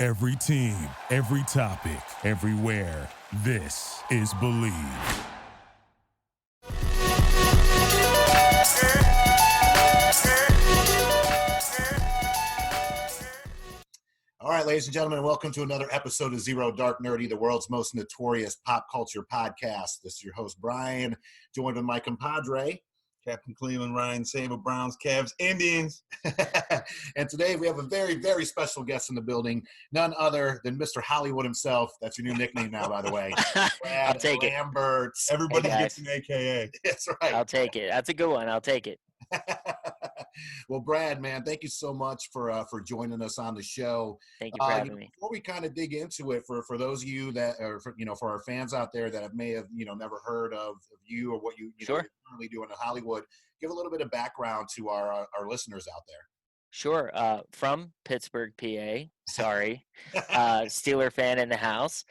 Every team, every topic, everywhere. This is Believe. All right, ladies and gentlemen, welcome to another episode of Zero Dark Nerdy, the world's most notorious pop culture podcast. This is your host, Brian, joined with my compadre, Captain Cleveland, Ryan Saber, Browns, Cavs, Indians. And today we have a very, very special guest in the building, none other than Mr. Hollywood himself. That's your new nickname now, by the way. Brad I'll take Lambert. Everybody Hey, gets an AKA. That's right. I'll take it. That's a good one. I'll take it. Well, Brad, man, thank you so much for joining us on the show. Thank you for having me. Before we kind of dig into it, for those of you that, or for our fans out there that may have never heard of you or what you Sure. you're currently doing in Hollywood, give a little bit of background to our listeners out there. Sure. From Pittsburgh, PA. Sorry. Steeler fan in the house.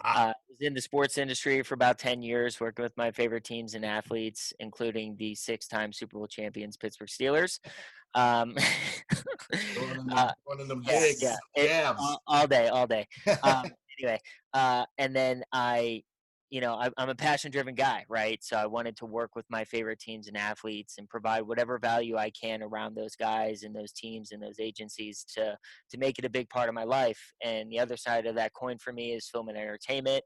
I was in the sports industry for about 10 years, working with my favorite teams and athletes, including the 6-time Super Bowl champions Pittsburgh Steelers. One of them big jabs. All day. Anyway, and then I'm a passion-driven guy, right? So I wanted to work with my favorite teams and athletes and provide whatever value I can around those guys and those teams and those agencies to make it a big part of my life. And the other side of that coin for me is film and entertainment.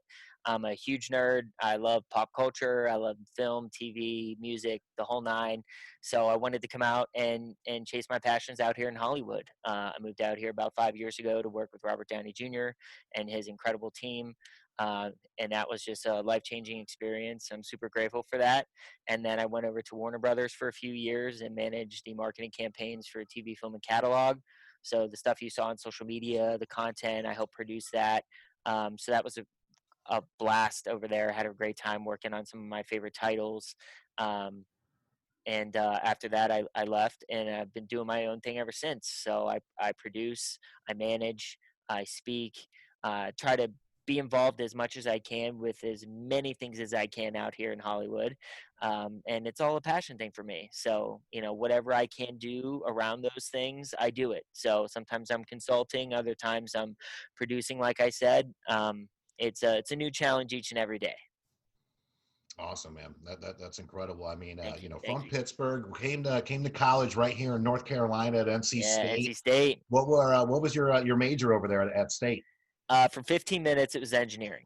I'm a huge nerd. I love pop culture. I love film, TV, music, the whole nine. So I wanted to come out and chase my passions out here in Hollywood. I moved out here about 5 years ago to work with Robert Downey Jr. and his incredible team. And that was just a life-changing experience. I'm super grateful for that. And then I went over to Warner Brothers for a few years and managed the marketing campaigns for TV, film, and catalog. So the stuff you saw on social media, the content, I helped produce that. So that was a blast over there. I had a great time working on some of my favorite titles. And after that, I left, and I've been doing my own thing ever since. So I produce, I manage, I speak, try to be involved as much as I can with as many things as I can out here in Hollywood. And it's all a passion thing for me. So, whatever I can do around those things, I do it. So sometimes I'm consulting, other times I'm producing, like I said. It's a new challenge each and every day. Awesome, man. That's incredible. I mean, Thank you. Pittsburgh, came to college right here in North Carolina at NC State. NC State. What was your major over there at State? For 15 minutes, it was engineering.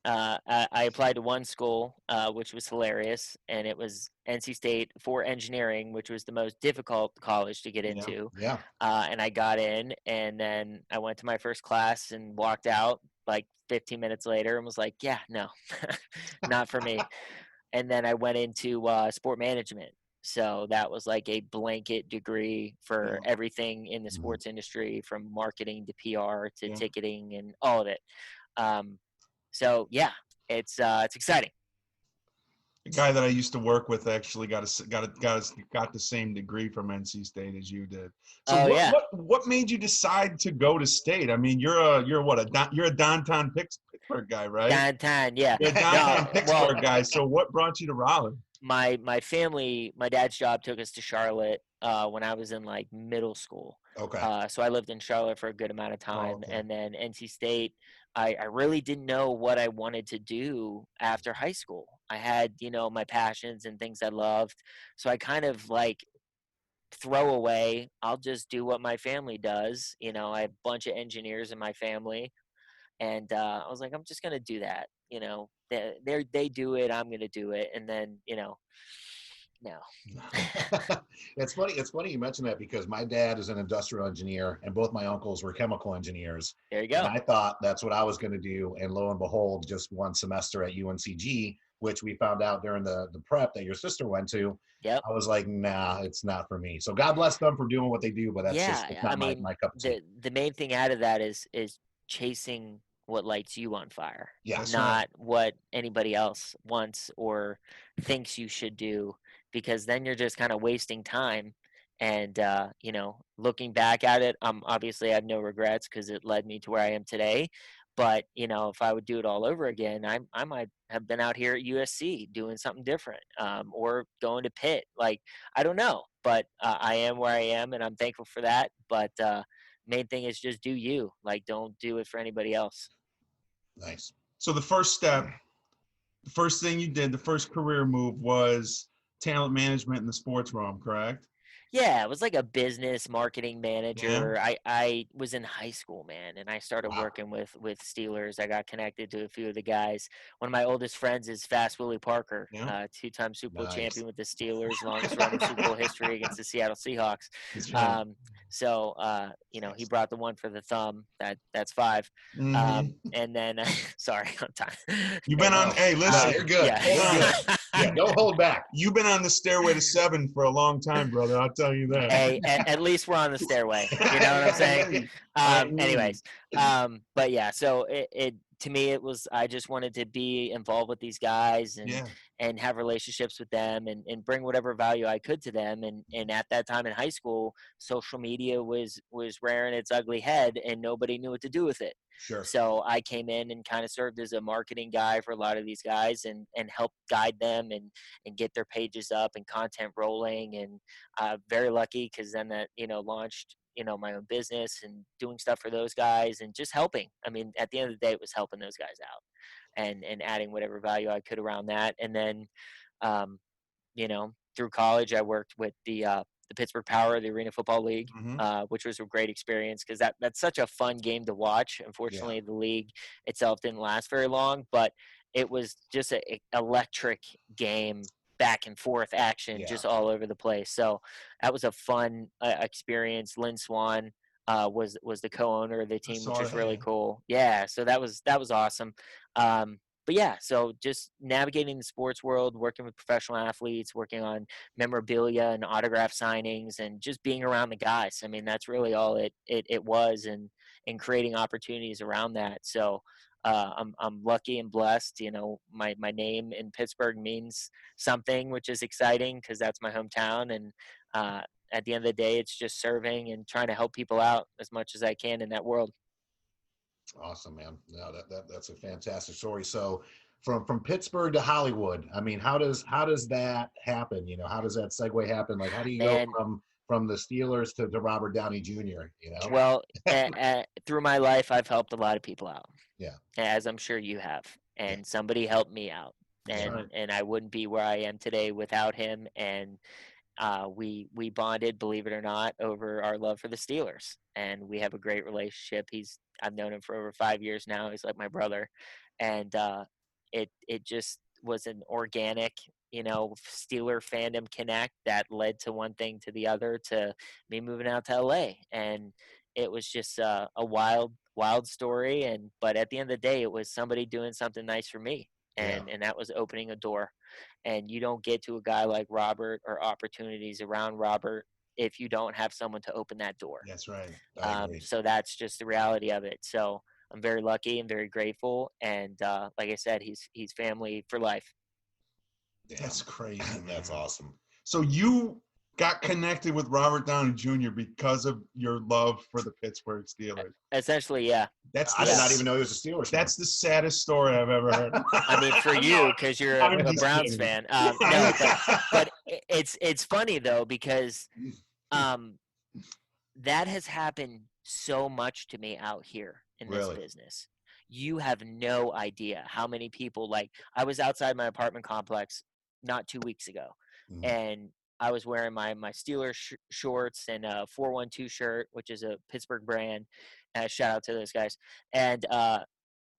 I applied to one school, which was hilarious, and it was NC State for engineering, which was the most difficult college to get into. Yeah. And I got in, and then I went to my first class and walked out like 15 minutes later and was like, yeah, no, not for me. And then I went into sport management. So that was like a blanket degree for everything in the sports industry, from marketing to PR to ticketing and all of it. So yeah, it's exciting. The guy that I used to work with actually got the same degree from NC State as you did. So what made you decide to go to State? I mean, you're a downtown Pittsburgh guy, right? Downtown, yeah. You're a downtown Pittsburgh guy. So what brought you to Raleigh? My family, my dad's job took us to Charlotte when I was in like middle school. Okay. So I lived in Charlotte for a good amount of time. Okay. And then NC State, I really didn't know what I wanted to do after high school. I had, my passions and things I loved. So I kind of like throw away, I'll just do what my family does. I have a bunch of engineers in my family. And I was like, I'm just going to do that. They do it, I'm going to do it. And then, no. It's funny you mention that, because my dad is an industrial engineer and both my uncles were chemical engineers. There you go. And I thought that's what I was going to do. And lo and behold, just one semester at UNCG, which we found out during the prep that your sister went to. Yep. I was like, nah, it's not for me. So God bless them for doing what they do, but that's it's not my cup of tea. The main thing out of that is chasing what lights you on fire, Yes, not what anybody else wants or thinks you should do, because then you're just kind of wasting time. And, looking back at it, obviously I have no regrets because it led me to where I am today. But, if I would do it all over again, I might have been out here at USC doing something different, or going to Pitt. Like, I don't know, but I am where I am, and I'm thankful for that. But main thing is just do you. Like, don't do it for anybody else. Nice. So the first step, the first thing you did, the first career move was talent management in the sports realm, correct? Yeah, it was like a business marketing Yeah. manager. I was in high school, man, and I started working with Steelers. I got connected to a few of the guys. One of my oldest friends is Fast Willie Parker, Yeah. two-time Super Bowl Nice. champion with the Steelers, longest run in Super Bowl history against the Seattle Seahawks. That's right. So he brought the one for the thumb. That's 5. Mhm. And then sorry, I'm tired. You've been on. Hey, listen, you're good. Yeah. You're good. Yeah, don't hold back. You've been on the stairway to 7 for a long time, brother. I'll tell you that. Hey, at least we're on the stairway. You know what I'm saying? Anyways, but yeah, so it to me, it was, I just wanted to be involved with these guys and have relationships with them and bring whatever value I could to them. And at that time in high school, social media was rearing its ugly head and nobody knew what to do with it. Sure. So I came in and kind of served as a marketing guy for a lot of these guys and helped guide them and get their pages up and content rolling. And very lucky because then that, launched, my own business and doing stuff for those guys and just helping. I mean, at the end of the day, it was helping those guys out and adding whatever value I could around that. And then, through college, I worked with the Pittsburgh Power, the Arena Football League, which was a great experience because that's such a fun game to watch. Unfortunately, the league itself didn't last very long, but it was just an electric game, back and forth action, just all over the place. So that was a fun experience. Lynn Swan was the co-owner of the team, which is really cool. Yeah, so that was awesome. But yeah, so just navigating the sports world, working with professional athletes, working on memorabilia and autograph signings, and just being around the guys. I mean, that's really all it was, and creating opportunities around that. So I'm lucky and blessed. My name in Pittsburgh means something, which is exciting because that's my hometown. And at the end of the day, it's just serving and trying to help people out as much as I can in that world. Awesome, man. No, that's a fantastic story. So from Pittsburgh to Hollywood, I mean, how does that happen? How does that segue happen? Like, how do you go from the Steelers to Robert Downey Jr.? Well, through my life, I've helped a lot of people out. Yeah. As I'm sure you have. And somebody helped me out. And I wouldn't be where I am today without him. And we bonded, believe it or not, over our love for the Steelers. And we have a great relationship. I've known him for over 5 years now. He's like my brother. And it just was an organic, Steeler fandom connect that led to one thing to the other, to me moving out to LA. And it was just a wild story. But at the end of the day, it was somebody doing something nice for me. And that was opening a door. And you don't get to a guy like Robert or opportunities around Robert if you don't have someone to open that door. That's right. So that's just the reality of it. So I'm very lucky and very grateful. And like I said, he's family for life. Damn. That's crazy. That's awesome. So you got connected with Robert Downey Jr. because of your love for the Pittsburgh Steelers. Essentially, yeah. I did not even know he was a Steelers fan. That's the saddest story I've ever heard. I mean, for you, because you're a Browns fan. No, but it's funny, though, because that has happened so much to me out here in this business. You have no idea how many people, like, I was outside my apartment complex not 2 weeks ago, and I was wearing my Steelers shorts and a 412 shirt, which is a Pittsburgh brand. Shout out to those guys. And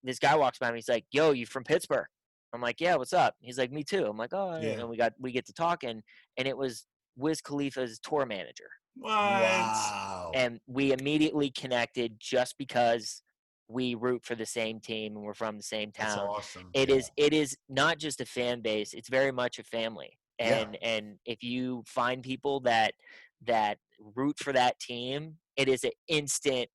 this guy walks by me. He's like, "Yo, you from Pittsburgh?" I'm like, "Yeah, what's up?" He's like, "Me too." I'm like, "Oh," and we get to talking, and it was Wiz Khalifa's tour manager. What? Wow. And we immediately connected just because we root for the same team and we're from the same town. That's awesome. It is not just a fan base; it's very much a family. And if you find people that root for that team, it is an instant.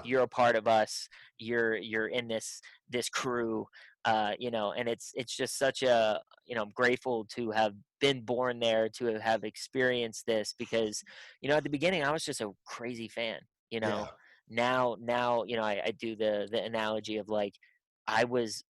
You're a part of us. You're in this crew. And it's just such a, I'm grateful to have been born there, to have experienced this, because at the beginning I was just a crazy fan. Now I do the analogy of, like, I was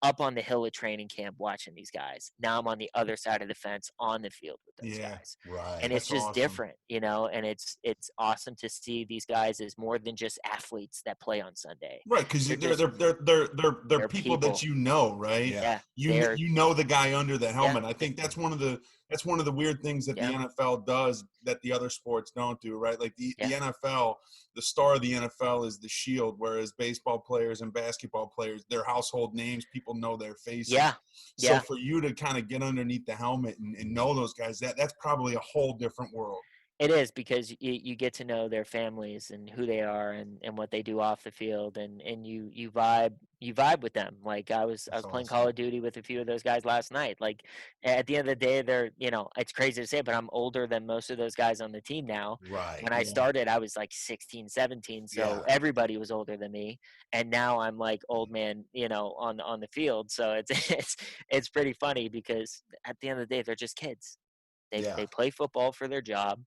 up on the hill of training camp watching these guys. Now I'm on the other side of the fence on the field with those Yeah. guys. Right. And it's That's just awesome. different, and it's awesome to see these guys as more than just athletes that play on Sunday. Right, because They're they're just they're they're people that people. you know, right? Yeah. Yeah. You know the guy under the Yeah. helmet. I think that's one of the weird things that the Yeah. NFL does that the other sports don't do, right? Like the Yeah. NFL, the star of the NFL is the shield, whereas baseball players and basketball players, they're household names. People know their faces. Yeah. So Yeah. for you to kind of get underneath the helmet and know those guys, that's probably a whole different world. It is, because you get to know their families and who they are and what they do off the field, and you vibe with them. Like I was That's playing awesome. Call of Duty with a few of those guys last night. Like at the end of the day, they're, it's crazy to say, but I'm older than most of those guys on the team now. Right. When I started, I was like 16, 17, so Yeah. everybody was older than me, and now I'm like old man, on the field. So it's it's pretty funny, because at the end of the day, they're just kids. Yeah. They play football for their job,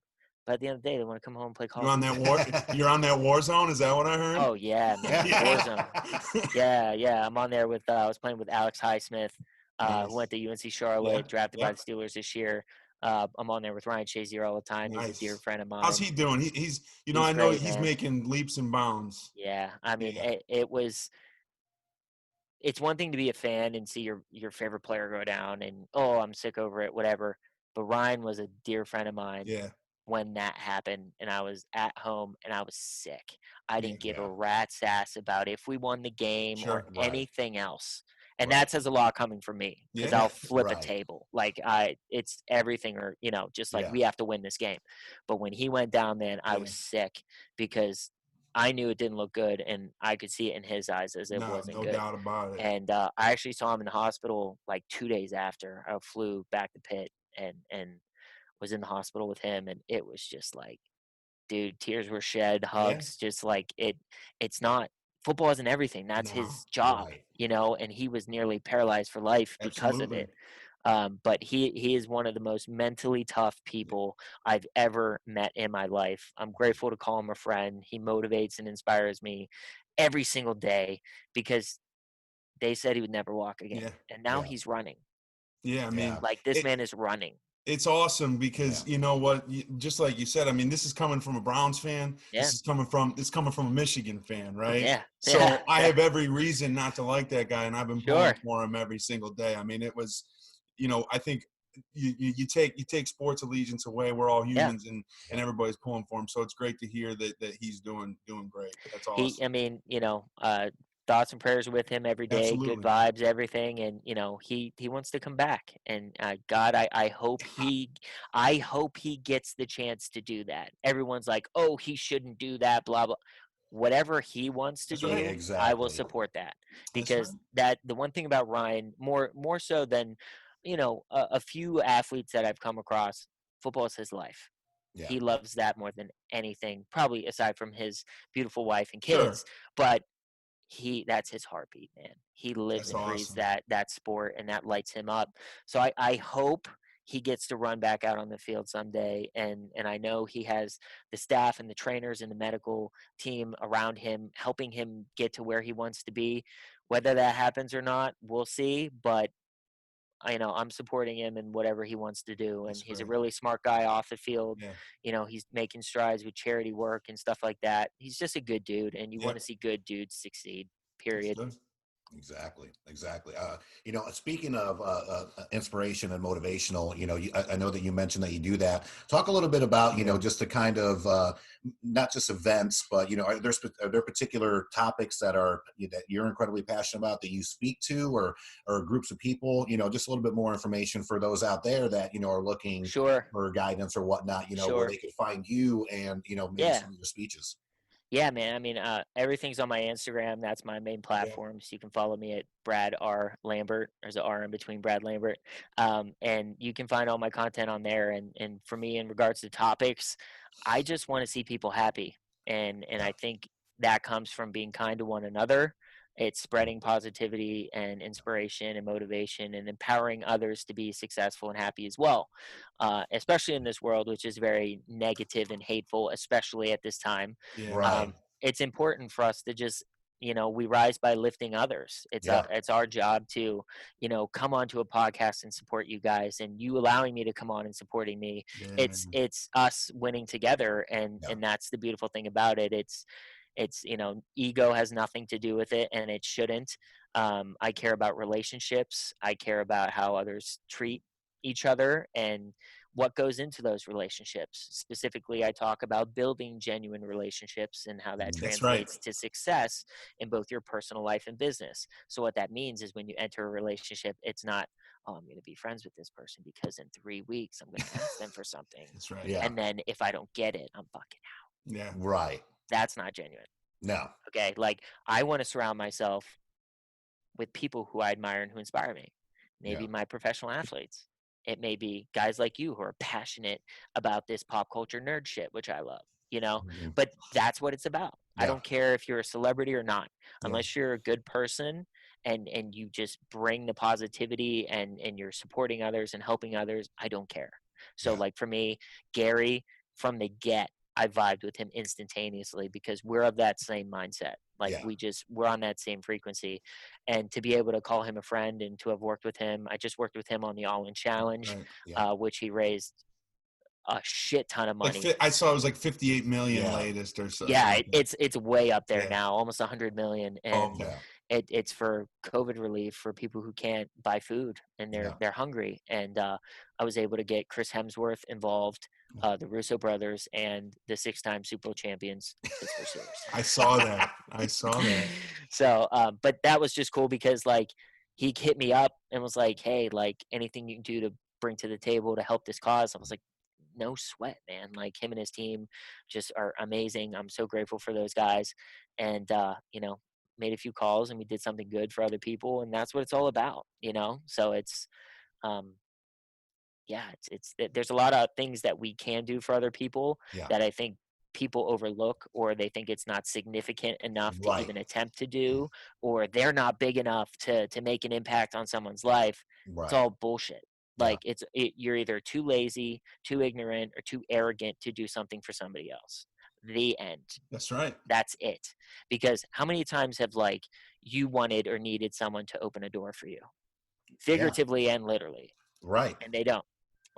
but at the end of the day, they want to come home and play Call You're of on Duty. that war. You're on that war zone. Is that what I heard? Oh yeah, man, Warzone. Yeah. I'm on there with. I was playing with Alex Highsmith, Nice. who went to UNC Charlotte, Yeah, drafted by yeah. the Steelers this year. I'm on there with Ryan Shazier all the time. He's a dear Nice. friend of mine. How's he doing? He's He's I know great, he's man. making leaps and bounds. Yeah, I mean, Yeah. it's one thing to be a fan and see your favorite player go down, and I'm sick over it, whatever. But Ryan was a dear friend of mine. Yeah. When that happened, and I was at home and I was sick. I didn't give a Yeah. rat's ass about if we won the game or Sure. Right. anything else. And Right. that says a lot coming from me, because Yeah. I'll flip a Right. table. Like it's everything, or just like Yeah. we have to win this game. But when he went down, man, I was sick, because I knew it didn't look good, and I could see it in his eyes as it wasn't No good. doubt about it. And I actually saw him in the hospital like 2 days after. I flew back to Pitt and was in the hospital with him, and it was just like, dude, tears were shed, Yeah. hugs, just like it's not, football isn't everything. That's No. his job, Right. and he was nearly paralyzed for life because of Absolutely. it. But he is one of the most mentally tough people I've ever met in my life. I'm grateful to call him a friend. He motivates and inspires me every single day, because they said he would never walk again. Yeah. And now Yeah. he's running. Yeah. I mean, Yeah. Like this it- man is running. it's awesome because Yeah. you know what, just like you said, I mean, this is coming from a Browns fan. Yeah. This is coming from a Michigan fan, right? Yeah. So Yeah. I have every reason not to like that guy, and I've been pulling Sure. for him every single day. I mean, it was, I think you take sports allegiance away. We're all humans, and everybody's pulling for him. So it's great to hear that he's doing great. That's awesome. I mean, thoughts and prayers with him every day, Absolutely. good vibes, everything. And, he wants to come back. And God, I hope he gets the chance to do that. Everyone's like, oh, he shouldn't do that, blah, blah. Whatever he wants to That's do, right. Exactly. I will support that, That's because right. that the one thing about Ryan, more so than, a few athletes that I've come across, football is his life. Yeah. He loves that more than anything, probably aside from his beautiful wife and Sure. kids. But that's his heartbeat, man. He lives That's and breathes awesome. that sport, and that lights him up. So I hope he gets to run back out on the field someday, and I know he has the staff and the trainers and the medical team around him helping him get to where he wants to be. Whether that happens or not, we'll see. But I'm supporting him in whatever he wants to do, and That's he's a great. really smart guy off the field. Yeah. He's making strides with charity work and stuff like that. He's just a good dude, and you want to see good dudes succeed. Period. That's good. Exactly. Speaking of inspiration and motivational, I know that you mentioned that you do that. Talk a little bit about, just the kind of not just events, but are there particular topics that you're incredibly passionate about that you speak to, or groups of people? Just a little bit more information for those out there that are looking Sure. for guidance or whatnot. Where Sure. they could find you and maybe some of your speeches. Yeah, man. I mean, everything's on my Instagram. That's my main platform. So you can follow me at Brad R. Lambert. There's an R in between Brad Lambert. And you can find all my content on there. And for me, in regards to topics, I just want to see people happy. And I think that comes from being kind to one another. It's spreading positivity and inspiration and motivation and empowering others to be successful and happy as well, especially in this world, which is very negative and hateful, especially at this time. Yeah. Right. It's important for us to just we rise by lifting others. It's our job to, come onto a podcast and support you guys, and you allowing me to come on and supporting me. Yeah. It's us winning together. And that's the beautiful thing about it. It's, ego has nothing to do with it, and it shouldn't. I care about relationships. I care about how others treat each other and what goes into those relationships. Specifically, I talk about building genuine relationships and how that translates to success in both your personal life and business. So what that means is when you enter a relationship, it's not, oh, I'm going to be friends with this person because in 3 weeks I'm going to ask them for something. That's right. Yeah. And then if I don't get it, I'm fucking out. Yeah. Right. That's not genuine. No. Okay. Like, I want to surround myself with people who I admire and who inspire me. Maybe my professional athletes. It may be guys like you who are passionate about this pop culture nerd shit, which I love, but that's what it's about. I don't care if you're a celebrity or not, unless you're a good person and you just bring the positivity and you're supporting others and helping others. I don't care. So like for me, Gary, from the get, I vibed with him instantaneously because we're of that same mindset. Like we're on that same frequency, and to be able to call him a friend and to have worked with him, I just worked with him on the All In Challenge, which he raised a shit ton of money. I saw it was like 58 million latest or something. Yeah, it's way up there now, almost 100 million, and it's for COVID relief for people who can't buy food and they're hungry. And I was able to get Chris Hemsworth involved, the Russo brothers, and the 6-time Super Bowl champions Pittsburgh Steelers. I saw that. So, but that was just cool because like he hit me up and was like, "Hey, like anything you can do to bring to the table to help this cause." I was like, no sweat, man. Like him and his team just are amazing. I'm so grateful for those guys, and made a few calls and we did something good for other people, and that's what it's all about. So it's there's a lot of things that we can do for other people that I think people overlook, or they think it's not significant enough to even attempt to do, or they're not big enough to make an impact on someone's life. It's all bullshit. Like you're either too lazy, too ignorant, or too arrogant to do something for somebody else. The end. That's right. That's it. Because how many times have like you wanted or needed someone to open a door for you, figuratively and literally, right? And they don't.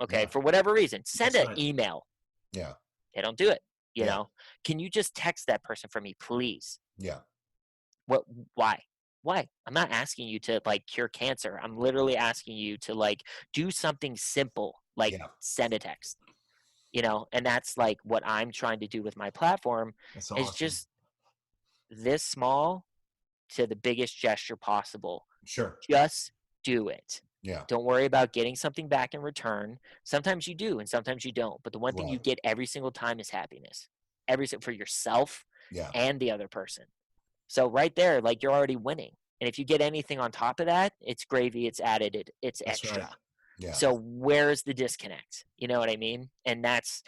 Okay, for whatever reason, send an email. Yeah, they don't do it. You know, can you just text that person for me, please? Yeah. What? Why? Why? I'm not asking you to like cure cancer. I'm literally asking you to like do something simple, like send a text. And that's like what I'm trying to do with my platform. That's awesome. Is just this small to the biggest gesture possible. Sure. Just do it. Yeah. Don't worry about getting something back in return. Sometimes you do and sometimes you don't. But the one thing you get every single time is happiness. For yourself and the other person. So right there, like you're already winning. And if you get anything on top of that, it's gravy, it's added, it's extra. Right. Yeah. So where's the disconnect? You know what I mean? And that's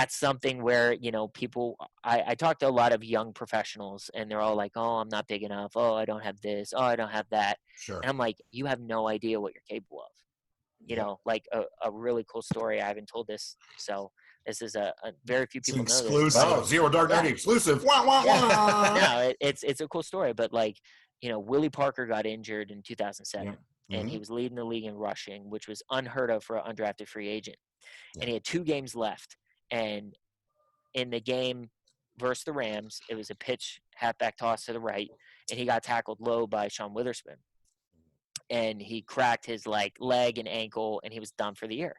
something where, people, I talk to a lot of young professionals and they're all like, oh, I'm not big enough. Oh, I don't have this. Oh, I don't have that. Sure. And I'm like, you have no idea what you're capable of. Like a really cool story. I haven't told this. So this is a very few people know this. Exclusive. Oh, Zero Dark 90 exclusive. Wah, wah, wah. No, it's a cool story. But like, Willie Parker got injured in 2007. And he was leading the league in rushing, which was unheard of for an undrafted free agent. And he had 2 games left. And in the game versus the Rams, it was a pitch, halfback toss to the right, and he got tackled low by Sean Witherspoon. And he cracked his leg and ankle, and he was done for the year.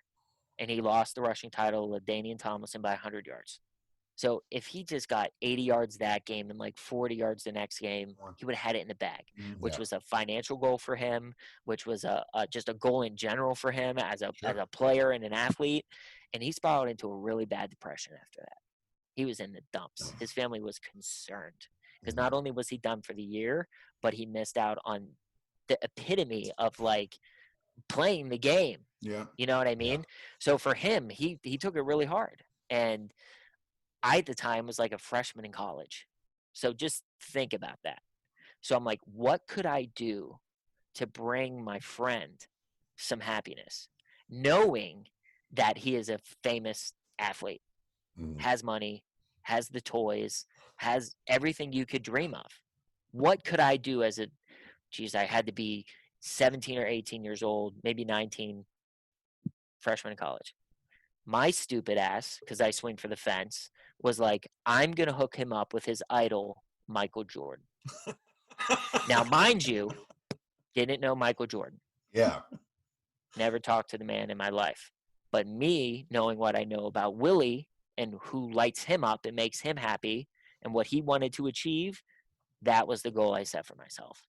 And he lost the rushing title to Danian Tomlinson by 100 yards. So if he just got 80 yards that game and 40 yards the next game, he would have had it in the bag, which was a financial goal for him, which was just a goal in general for him as a player and an athlete. And he spiraled into a really bad depression after that. He was in the dumps. His family was concerned because not only was he done for the year, but he missed out on the epitome of playing the game. Yeah. You know what I mean? Yeah. So for him, he took it really hard. And I, at the time, was like a freshman in college. So just think about that. So I'm like, what could I do to bring my friend some happiness? Knowing that he is a famous athlete, has money, has the toys, has everything you could dream of. what could I do as I had to be 17 or 18 years old, maybe 19, freshman in college. My stupid ass, because I swing for the fence, was like, I'm going to hook him up with his idol, Michael Jordan. Now, mind you, didn't know Michael Jordan. Yeah. Never talked to the man in my life. But me, knowing what I know about Willie and who lights him up and makes him happy and what he wanted to achieve, that was the goal I set for myself.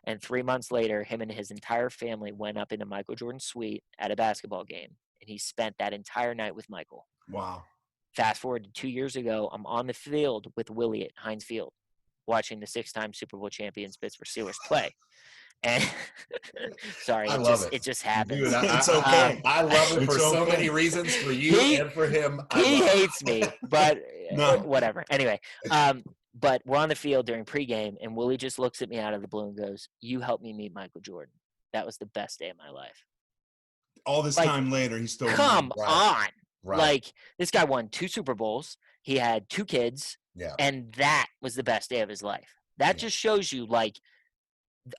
And 3 months later, him and his entire family went up into Michael Jordan's suite at a basketball game. And he spent that entire night with Michael. Wow. Fast forward to 2 years ago, I'm on the field with Willie at Heinz Field, watching the 6-time Super Bowl champions Pittsburgh Steelers play. And sorry, it just happens. Dude, It's okay. I love it for so many reasons, for you and for him. He hates me, but whatever. Anyway, but we're on the field during pregame, and Willie just looks at me out of the blue and goes, "You helped me meet Michael Jordan. That was the best day of my life." All this time later, he's still come on. Right. Like, this guy won 2 Super Bowls. He had 2 kids, and that was the best day of his life. That just shows you, like,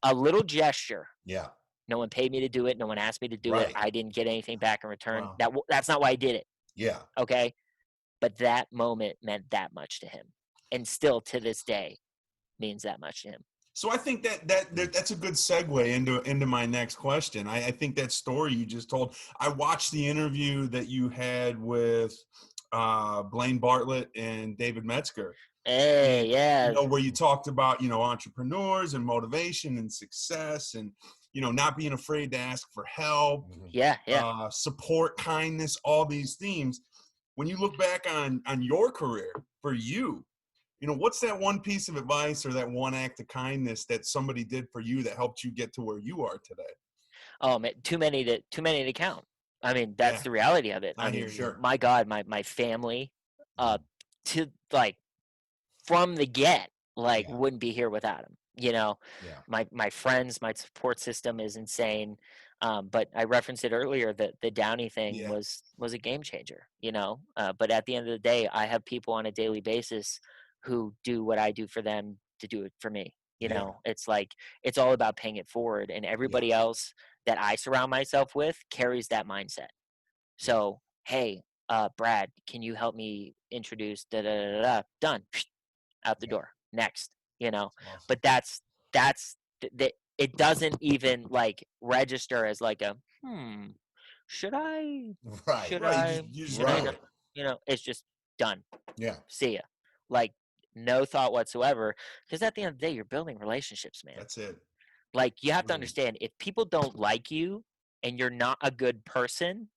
a little gesture. Yeah. No one paid me to do it. No one asked me to do it. I didn't get anything back in return. Wow. That's not why I did it. Yeah. Okay? But that moment meant that much to him. And still, to this day, means that much to him. So I think that's a good segue into my next question. I think that story you just told, I watched the interview that you had with Blaine Bartlett and David Metzger. Hey, yeah. Where you talked about, entrepreneurs and motivation and success and, not being afraid to ask for help. Yeah. Support, kindness, all these themes. When you look back on your career, for you, what's that one piece of advice or that one act of kindness that somebody did for you that helped you get to where you are today? Oh, man, too many to count. I mean, that's the reality of it. I mean, sure. My God, my family, to like from the get, wouldn't be here without him. My friends, my support system is insane. But I referenced it earlier that the Downey thing was a game changer. But at the end of the day, I have people on a daily basis who do what I do for them to do it for me. It's like, it's all about paying it forward, and everybody else that I surround myself with carries that mindset. So, hey, Brad, can you help me introduce done, out the door, next, Awesome. But that's it doesn't even like register as like a, should I, it's just done. Yeah. See ya. Like, no thought whatsoever, because at the end of the day, you're building relationships, man. That's it. Like, you have to understand, if people don't like you and you're not a good person,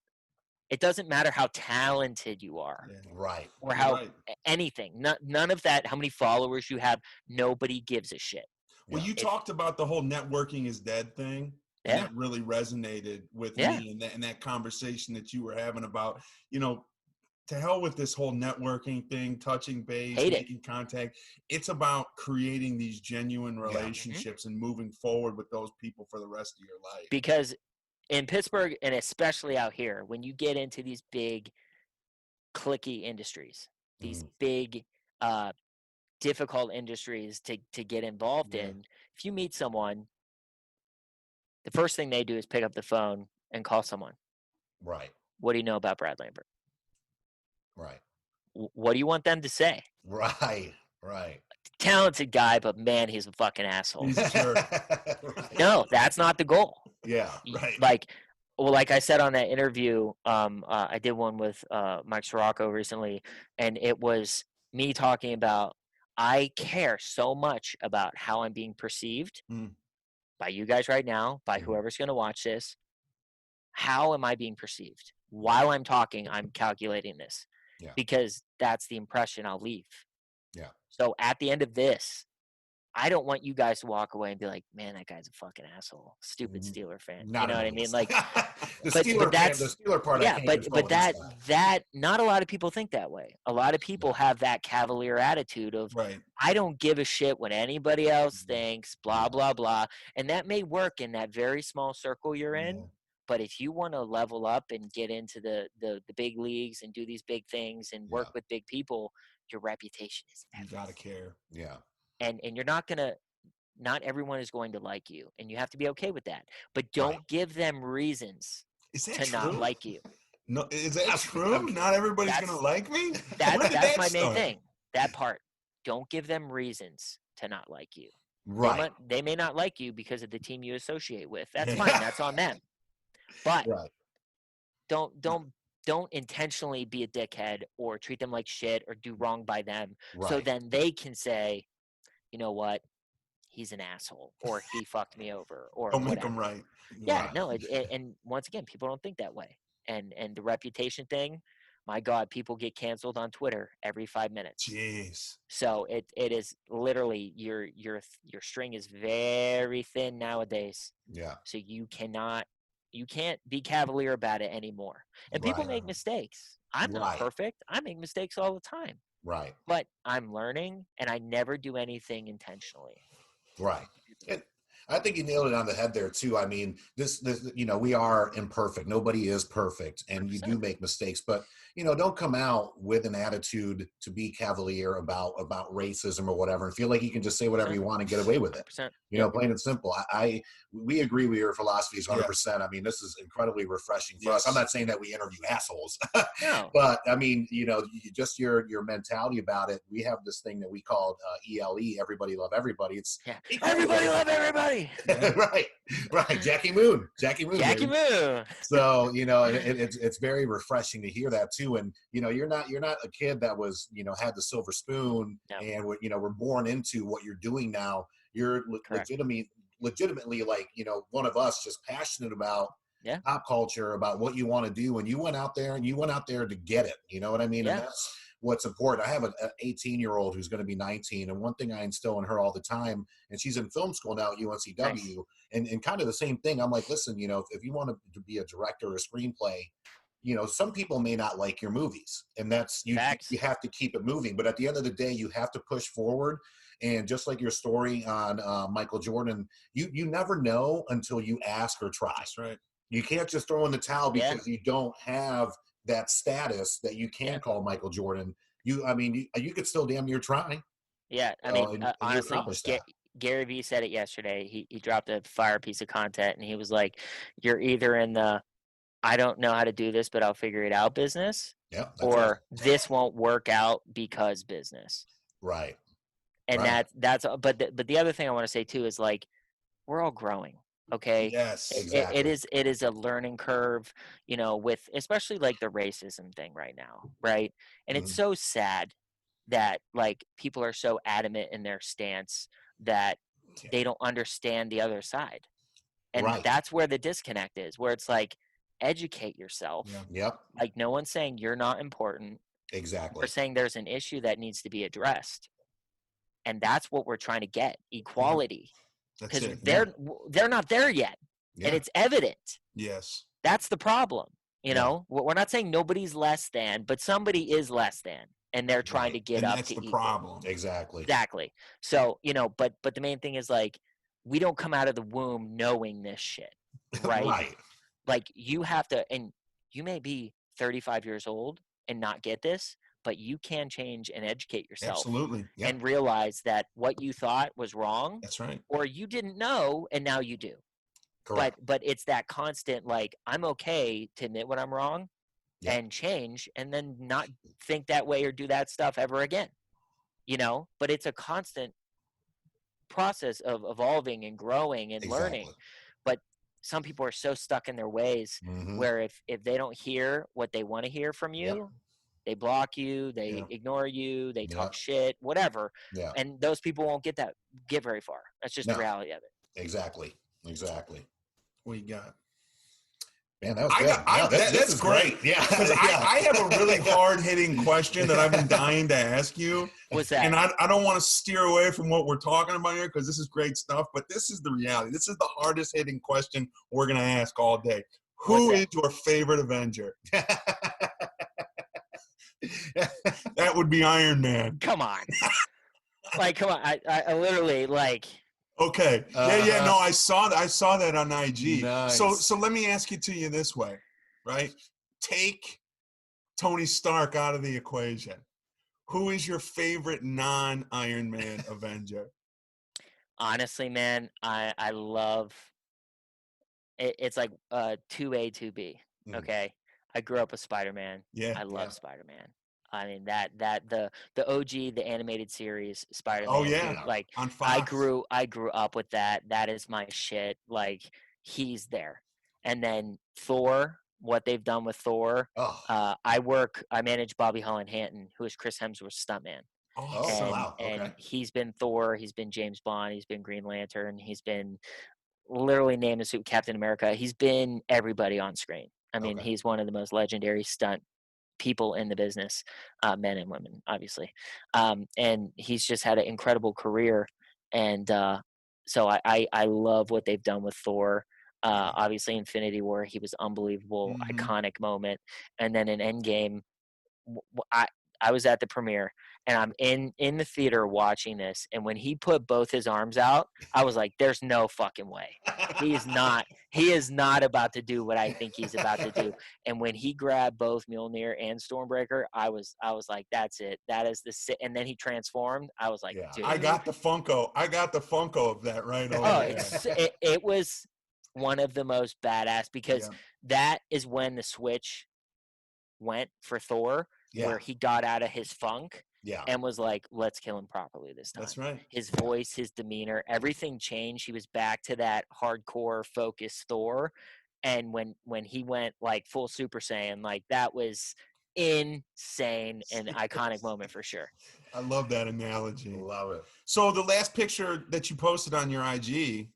it doesn't matter how talented you are. Right. Or how anything. None of that, how many followers you have, nobody gives a shit. Well, you talked about the whole networking is dead thing. And that really resonated with me in that conversation that you were having about, to hell with this whole networking thing, touching base, making contact. It's about creating these genuine relationships and moving forward with those people for the rest of your life. Because in Pittsburgh, and especially out here, when you get into these big cliquey industries, these big difficult industries to get involved in, if you meet someone, the first thing they do is pick up the phone and call someone. Right. What do you know about Brad Lambert? Right. What do you want them to say? Right. Talented guy, but man, he's a fucking asshole. He's a jerk. No, that's not the goal. Yeah, right. Like I said on that interview, I did one with Mike Sirocco recently, and it was me talking about, I care so much about how I'm being perceived by you guys right now, by whoever's going to watch this. How am I being perceived? While I'm talking, I'm calculating this. Yeah. Because that's the impression I'll leave. Yeah. So at the end of this, I don't want you guys to walk away and be like, man, that guy's a fucking asshole. Stupid Steeler fan. Not you know what I mean? Like, the Steeler part. Yeah, but that not a lot of people think that way. A lot of people have that cavalier attitude of, I don't give a shit what anybody else thinks, blah, blah, blah. And that may work in that very small circle you're in. But if you want to level up and get into the big leagues and do these big things and work with big people, your reputation is everything. You gotta care. Yeah. And you're not gonna not everyone is going to like you, and you have to be okay with that. But don't give them reasons to not like you. No, is that true? Not everybody's going to like me? That's my main thing. That part. Don't give them reasons to not like you. Right. They may not like you because of the team you associate with. That's fine. That's on them. But don't intentionally be a dickhead or treat them like shit or do wrong by them. Right. So then they can say, you know what? He's an asshole, or he fucked me over, or don't whatever. Make him right. Yeah, no, and once again, people don't think that way. And the reputation thing, my God, people get canceled on Twitter every 5 minutes. Jeez. So it is literally your string is very thin nowadays. Yeah. So you can't be cavalier about it anymore. And people make mistakes. I'm not perfect. I make mistakes all the time. Right. But I'm learning, and I never do anything intentionally. Right. And I think you nailed it on the head there too. I mean, this, we are imperfect. Nobody is perfect, and 100%. You do make mistakes, but don't come out with an attitude to be cavalier about racism or whatever, and feel like you can just say whatever 100%. You want and get away with it. 100%. Plain and simple. We agree with your philosophies 100%. I mean, this is incredibly refreshing for us. I'm not saying that we interview assholes, no. But I mean, just your mentality about it. We have this thing that we call ELE, everybody love everybody. It's everybody love everybody. Right. Jackie Moon. So, it's very refreshing to hear that too. And, you're not a kid that was, had the silver spoon and we're born into what you're doing now. You're legitimately like, one of us, just passionate about pop culture, about what you want to do. And you went out there to get it. You know what I mean? Yeah. And that's what's important. I have an 18-year-old who's going to be 19. And one thing I instill in her all the time, and she's in film school now at UNCW, nice. and kind of the same thing. I'm like, listen, if you want to be a director or a screenplay, some people may not like your movies, and that's, you have to keep it moving. But at the end of the day, you have to push forward. And just like your story on Michael Jordan, you never know until you ask or try. That's right. You can't just throw in the towel because you don't have that status that you can call Michael Jordan. You could still damn near try. Yeah, I mean, honestly, Gary Vee said it yesterday. He dropped a fire piece of content, and he was like, "You're either in the I don't know how to do this, but I'll figure it out business, or this won't work out because business." Right. And that's but the other thing I want to say too is, like, we're all growing. Okay. Yes, exactly. It is a learning curve, with especially like the racism thing right now. Right. And it's so sad that, like, people are so adamant in their stance that they don't understand the other side. And that's where the disconnect is, where it's like, educate yourself. Yep. Like, no one's saying you're not important. Exactly. We're saying there's an issue that needs to be addressed. And that's what we're trying to get, equality. Because they're not there yet, and it's evident. Yes, that's the problem. We're not saying nobody's less than, but somebody is less than, and they're trying to get up to equal. That's the problem. Exactly. So but the main thing is, like, we don't come out of the womb knowing this shit, right? Right. Like, you have to, and you may be 35 years old and not get this, but you can change and educate yourself. Absolutely. Yep. And realize that what you thought was wrong. That's right. Or you didn't know, and now you do. Correct. But it's that constant, like, I'm okay to admit when I'm wrong and change, and then not think that way or do that stuff ever again. But it's a constant process of evolving and growing and learning. But some people are so stuck in their ways where if they don't hear what they want to hear from you, they block you, they ignore you, they talk shit, whatever. Yeah. And those people won't get very far. That's just the reality of it. Exactly. What you got? Man, that was good. That's great. Yeah. Because I have a really hard-hitting question that I've been dying to ask you. What's that? And I don't want to steer away from what we're talking about here, because this is great stuff, but this is the reality. This is the hardest-hitting question we're going to ask all day. Who is your favorite Avenger? That would be Iron Man. Come on. Come on. I literally, like... Okay. No, I saw that on IG. Nice. So let me ask it to you this way, right? Take Tony Stark out of the equation. Who is your favorite non-Iron Man Avenger? Honestly, man, I love it. It's like 2A, 2B. Mm. Okay. I grew up with Spider-Man. Yeah. I Yeah. love Spider-Man. I mean that the OG, the animated series Oh Spider-Man, yeah. dude. Like On I Fox. grew I grew up with that. That is my shit. Like he's there. And then Thor, what they've done with Thor. Oh. I manage Bobby Holland Hanton, who is Chris Hemsworth's stuntman. Oh. Awesome. Wow. And Okay. he's been Thor, he's been James Bond, he's been Green Lantern, he's been literally name and suit Captain America. He's been everybody on screen. I mean, Okay. he's one of the most legendary stunt people in the business, men and women, obviously. And he's just had an incredible career. And so I love what they've done with Thor. Yeah. Obviously, Infinity War, he was unbelievable, Mhm. iconic moment. And then in Endgame, w- w- I I was at the premiere and I'm in the theater watching this, and when he put both his arms out, I was like, "There's no fucking way. He is not. He is not about to do what I think he's about to do." And when he grabbed both Mjolnir and Stormbreaker, I was like, "That's it. That is the." And then he transformed. I was like, Yeah. "Dude." I got the Funko. I got the Funko of that right over Oh, there. it was one of the most badass because Yeah. that is when the switch went for Thor, Yeah. where he got out of his funk Yeah. and was like, "Let's kill him properly this time." That's right. His voice, his demeanor, everything changed. He was back to that hardcore focused Thor, and when he went like full Super Saiyan, like that was insane and iconic moment for sure. I love that analogy. Love it. So the last picture that you posted on your IG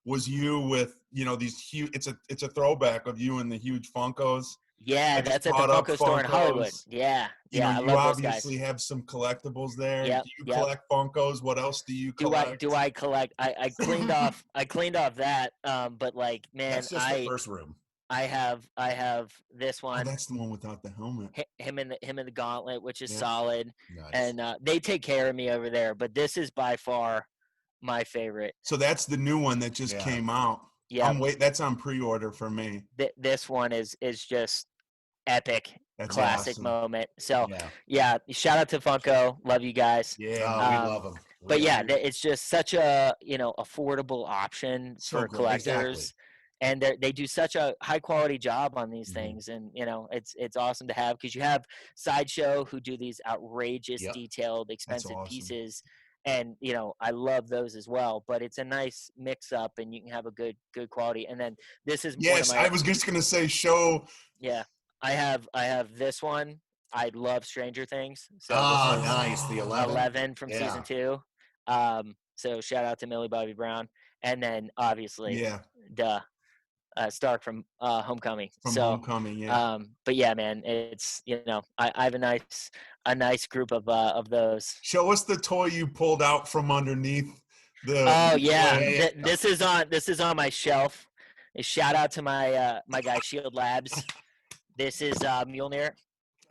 was you with, these huge. It's a throwback of you and the huge Funkos. Yeah, I just that's at the brought up Funko store in Hollywood. Funkos. Yeah, yeah, I You love those guys. obviously have some collectibles there. Yep, Do you yep. collect Funkos? What else do you Do I collect? do I collect? I cleaned off that. But like, man, That's just the first room. I have this Oh, one. that's the one without the helmet. Him in the gauntlet, which is Yeah. solid, Nice. and they take care of me over there. But this is by far my favorite. So that's the new one that just Yeah. came out. Yeah, That's on pre-order for me. this one is just epic, That's classic awesome. moment. So Yeah. yeah, shout out to Funko. Love you guys. Yeah. Oh, we Um, love them. But yeah, it's just such a affordable option So for great. collectors, and they do such a high quality job on these Mhm. things, and it's awesome to have because you have Sideshow who do these outrageous, Yep. detailed, expensive awesome. pieces, and I love those as well. But it's a nice mix up, and you can have a good quality. And then this is one of Yes, my I was just gonna say show. yeah. I have this one. I love Stranger Things, so Oh, this is nice. The 11. 11 from Yeah. season 2. So shout out to Millie Bobby Brown, and then obviously, Yeah, Stark from Homecoming. from So, Homecoming. Yeah. but yeah, man, it's I have a nice group of those. Show us the toy you pulled out from underneath the. Oh yeah, Yeah. this is on my shelf. A shout out to my guy Shield Labs. This is Mjolnir,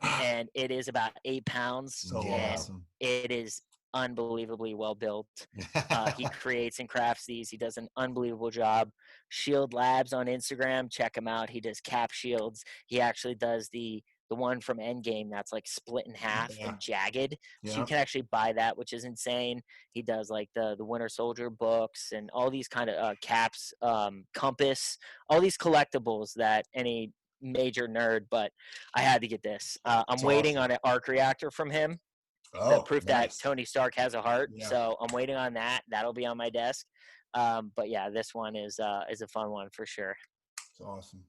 and it is about 8 pounds. So and awesome. It is unbelievably well built. He creates and crafts these. He does an unbelievable job. Shield Labs on Instagram, check him out. He does cap shields. He actually does the one from Endgame that's like split in half Yeah. and jagged. So Yeah. you can actually buy that, which is insane. He does like the Winter Soldier books and all these kind of caps, compass, all these collectibles that any major nerd, but I had to get this. I'm waiting on an arc reactor from him. The proof that Tony Stark has a heart. Yeah. So I'm waiting on that. That'll be on my desk. But yeah, this one is a fun one for sure. It's awesome.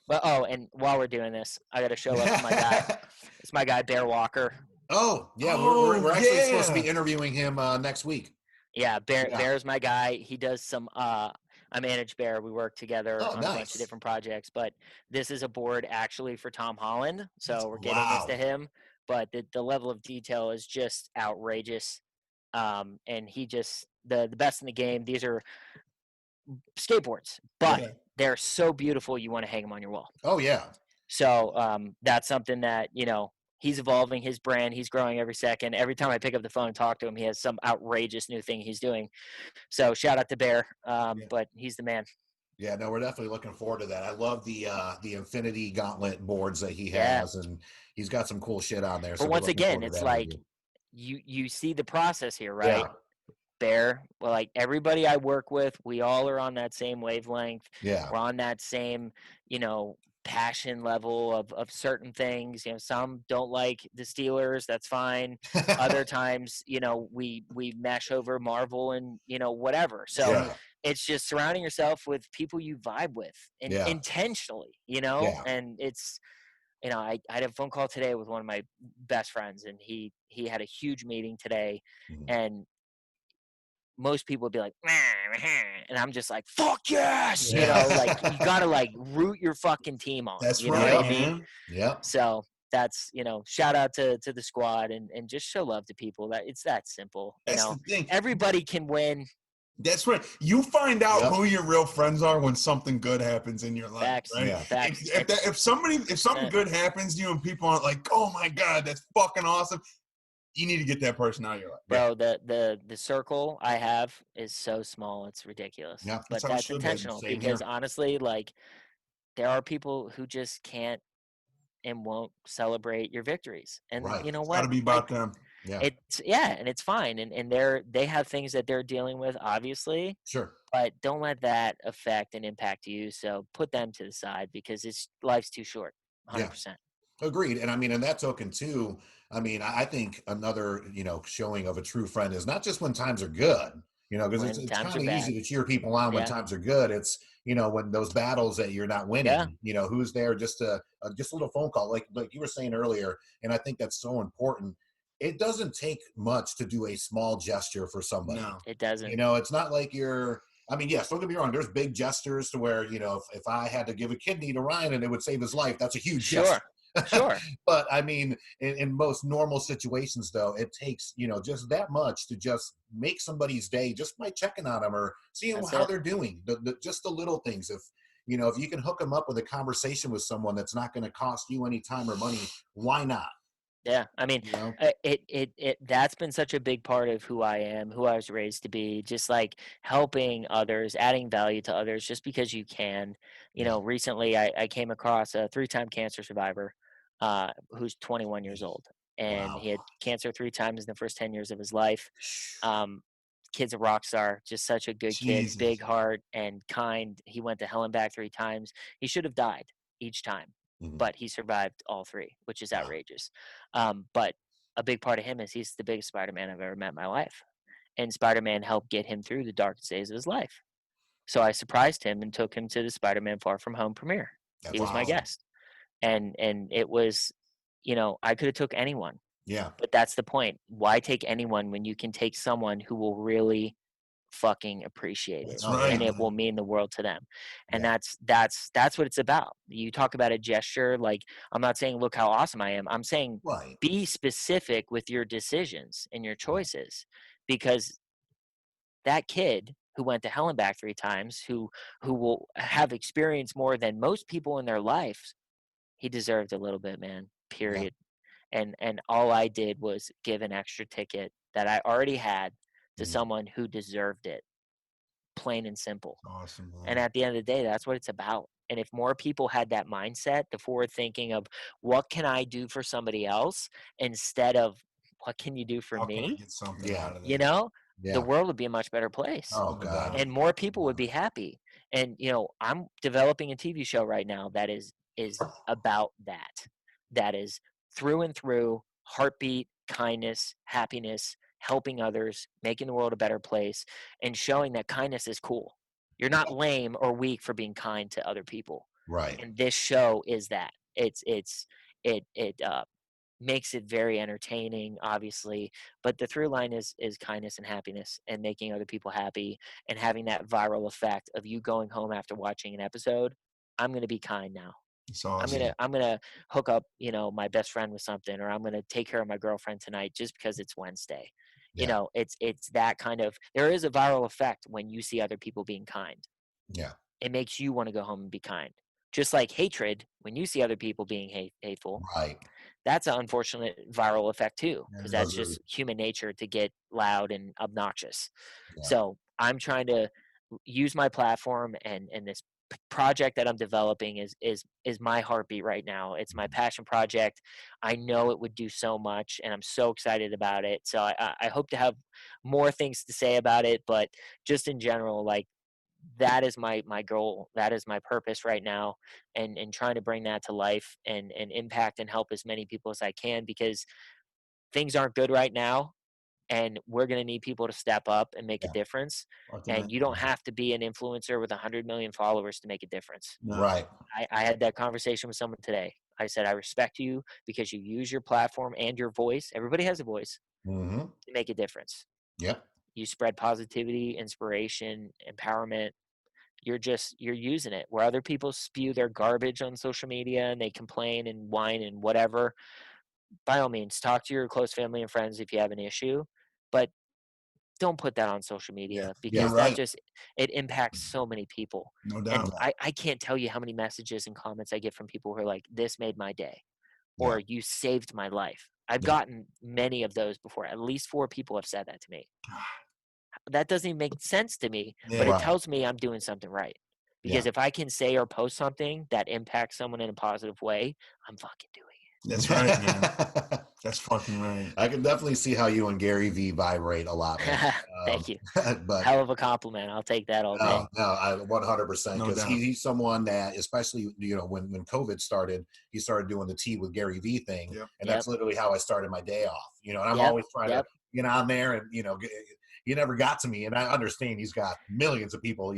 But and while we're doing this, I got to show up to my guy. It's my guy Bear Walker. Oh yeah, we're actually supposed to be interviewing him next week. Yeah, Bear's my guy. He does some. I manage Bear. We work together on a bunch of different projects. But this is a board actually for Tom Holland, so we're getting this to him. But the level of detail is just outrageous. And he just the best in the game. These are skateboards, but they're so beautiful you want to hang them on your wall. Oh yeah. So that's something that he's evolving his brand. He's growing every second. Every time I pick up the phone and talk to him, he has some outrageous new thing he's doing. So shout out to Bear, but he's the man. Yeah, no, we're definitely looking forward to that. I love the Infinity Gauntlet boards that he has, and he's got some cool shit on there. But once again, it's like you see the process here, right? despair. Well, like everybody I work with, we all are on that same wavelength. Yeah. We're on that same, passion level of certain things. Some don't like the Steelers. That's fine. Other times, we mesh over Marvel and whatever. So Yeah. it's just surrounding yourself with people you vibe with and Yeah. intentionally. Yeah. And it's I had a phone call today with one of my best friends, and he had a huge meeting today, Mhm. and most people would be like, and I'm just like, fuck yes, Yeah. like you gotta like root your fucking team on. That's You know right, what I mean? man. Yep. So that's shout out to the squad and just show love to people. That it's that simple. That's the thing. Everybody can win. That's right. You find out Yep. who your real friends are when something good happens in your life, Facts. right? Yeah. Facts. If something good happens to you and people aren't like, oh my God, that's fucking awesome, you need to get that person out of your life. Bro, the circle I have is so small, it's ridiculous. Yeah, But that's how it that's should be. intentional Same because here. honestly, like there are people who just can't and won't celebrate your victories. And Right. you know It's what? got to be about Like, them. Yeah. and it's fine. And they have things that they're dealing with, obviously, Sure. but don't let that affect and impact you. So put them to the side because life's too short. 100%. Agreed. And I mean, in that token too, I mean, I think another, showing of a true friend is not just when times are good, because When it's times kind are of easy bad. to cheer people on when Yeah. times are good. It's, when those battles that you're not winning, Yeah. who's there, just a little phone call, like you were saying earlier. And I think that's so important. It doesn't take much to do a small gesture for somebody. No. It doesn't. It's not like I mean, yes, don't get me wrong. There's big gestures to where, if I had to give a kidney to Ryan and it would save his life, that's a huge gesture. Sure. But I mean, in most normal situations, though, it takes, just that much to just make somebody's day just by checking on them or seeing That's how it. they're doing. Just the little things. If you can hook them up with a conversation with someone that's not going to cost you any time or money, why not? Yeah, I mean, that's been such a big part of who I am, who I was raised to be, just like helping others, adding value to others, just because you can. Recently I came across a 3-time cancer survivor, who's 21 years old, and Wow. he had cancer 3 times in the first 10 years of his life. Kid's a rock star, just such a good kid, Jesus. big heart and kind. He went to hell and back 3 times. He should have died each time, Mhm. but he survived all 3, which is Wow. outrageous. But a big part of him is he's the biggest Spider-Man I've ever met in my life. And Spider-Man helped get him through the darkest days of his life. So I surprised him and took him to the Spider-Man Far From Home premiere. That's He was my awesome. guest. And it was, I could have took anyone, Yeah. but that's the point. Why take anyone when you can take someone who will really fucking appreciate it That's Oh, right. and yeah. it will mean the world to them. And Yeah. that's what it's about. You talk about a gesture, like I'm not saying look how awesome I am. I'm saying Right. be specific with your decisions and your choices, because that kid who went to hell and back 3 times, who will have experienced more than most people in their lives, he deserved a little bit, man. Period. And all I did was give an extra ticket that I already had to Mhm. someone who deserved it. Plain and simple. Awesome, man. And at the end of the day, that's what it's about. And if more people had that mindset, the forward thinking of what can I do for somebody else instead of what can you do for How can I me, get something Yeah. out of the this? Yeah. world would be a much better place. Oh No God. doubt. And more people would be happy. And I'm developing a TV show right now that is about that. That is through and through heartbeat, kindness, happiness, helping others, making the world a better place, and showing that kindness is cool. You're not lame or weak for being kind to other people. Right. And this show is that. It makes it very entertaining, obviously, but the through line is kindness and happiness and making other people happy and having that viral effect of you going home after watching an episode. I'm going to be kind now. It's awesome. I'm gonna hook up, my best friend with something, or I'm gonna take care of my girlfriend tonight just because it's Wednesday. Yeah. It's that kind of, there is a viral effect when you see other people being kind. Yeah. It makes you want to go home and be kind. Just like hatred, when you see other people being hateful, Right. that's an unfortunate viral effect too, because that's Agreed. just human nature to get loud and obnoxious. Yeah. So I'm trying to use my platform and this project that I'm developing is my heartbeat right now. It's my passion project. I know it would do so much, and I'm so excited about it. So I hope to have more things to say about it, but just in general, like, that is my goal. That is my purpose right now, and trying to bring that to life and impact and help as many people as I can, because things aren't good right now, and we're going to need people to step up and make a Yeah. difference. And you don't have to be an influencer with 100 million followers to make a difference. Right. I had that conversation with someone today. I said, I respect you because you use your platform and your voice. Everybody has a voice Mm-hmm. to make a difference. Yep. You spread positivity, inspiration, empowerment. You're using it where other people spew their garbage on social media and they complain and whine and whatever. By all means, talk to your close family and friends if you have an issue, but don't put that on social media, You're because right. it impacts so many people. No And doubt. I can't tell you how many messages and comments I get from people who are like, this made my day, Yeah. or you saved my life. I've gotten many of those before. At least 4 people have said that to me. That doesn't even make sense to me, but it Right. tells me I'm doing something right. Because if I can say or post something that impacts someone in a positive way, I'm fucking doing it. That's right, man. That's fucking right. I can definitely see how you and Gary V vibrate a lot, man. Thank you. But Hell of a compliment. I'll take that all day. no, I 100%, No because doubt. he's someone that, especially when COVID started, he started doing the Tea with Gary V thing, Yep. and that's literally how I started my day off. And I'm Yep. always trying to get on there, and he never got to me, and I understand he's got millions of people,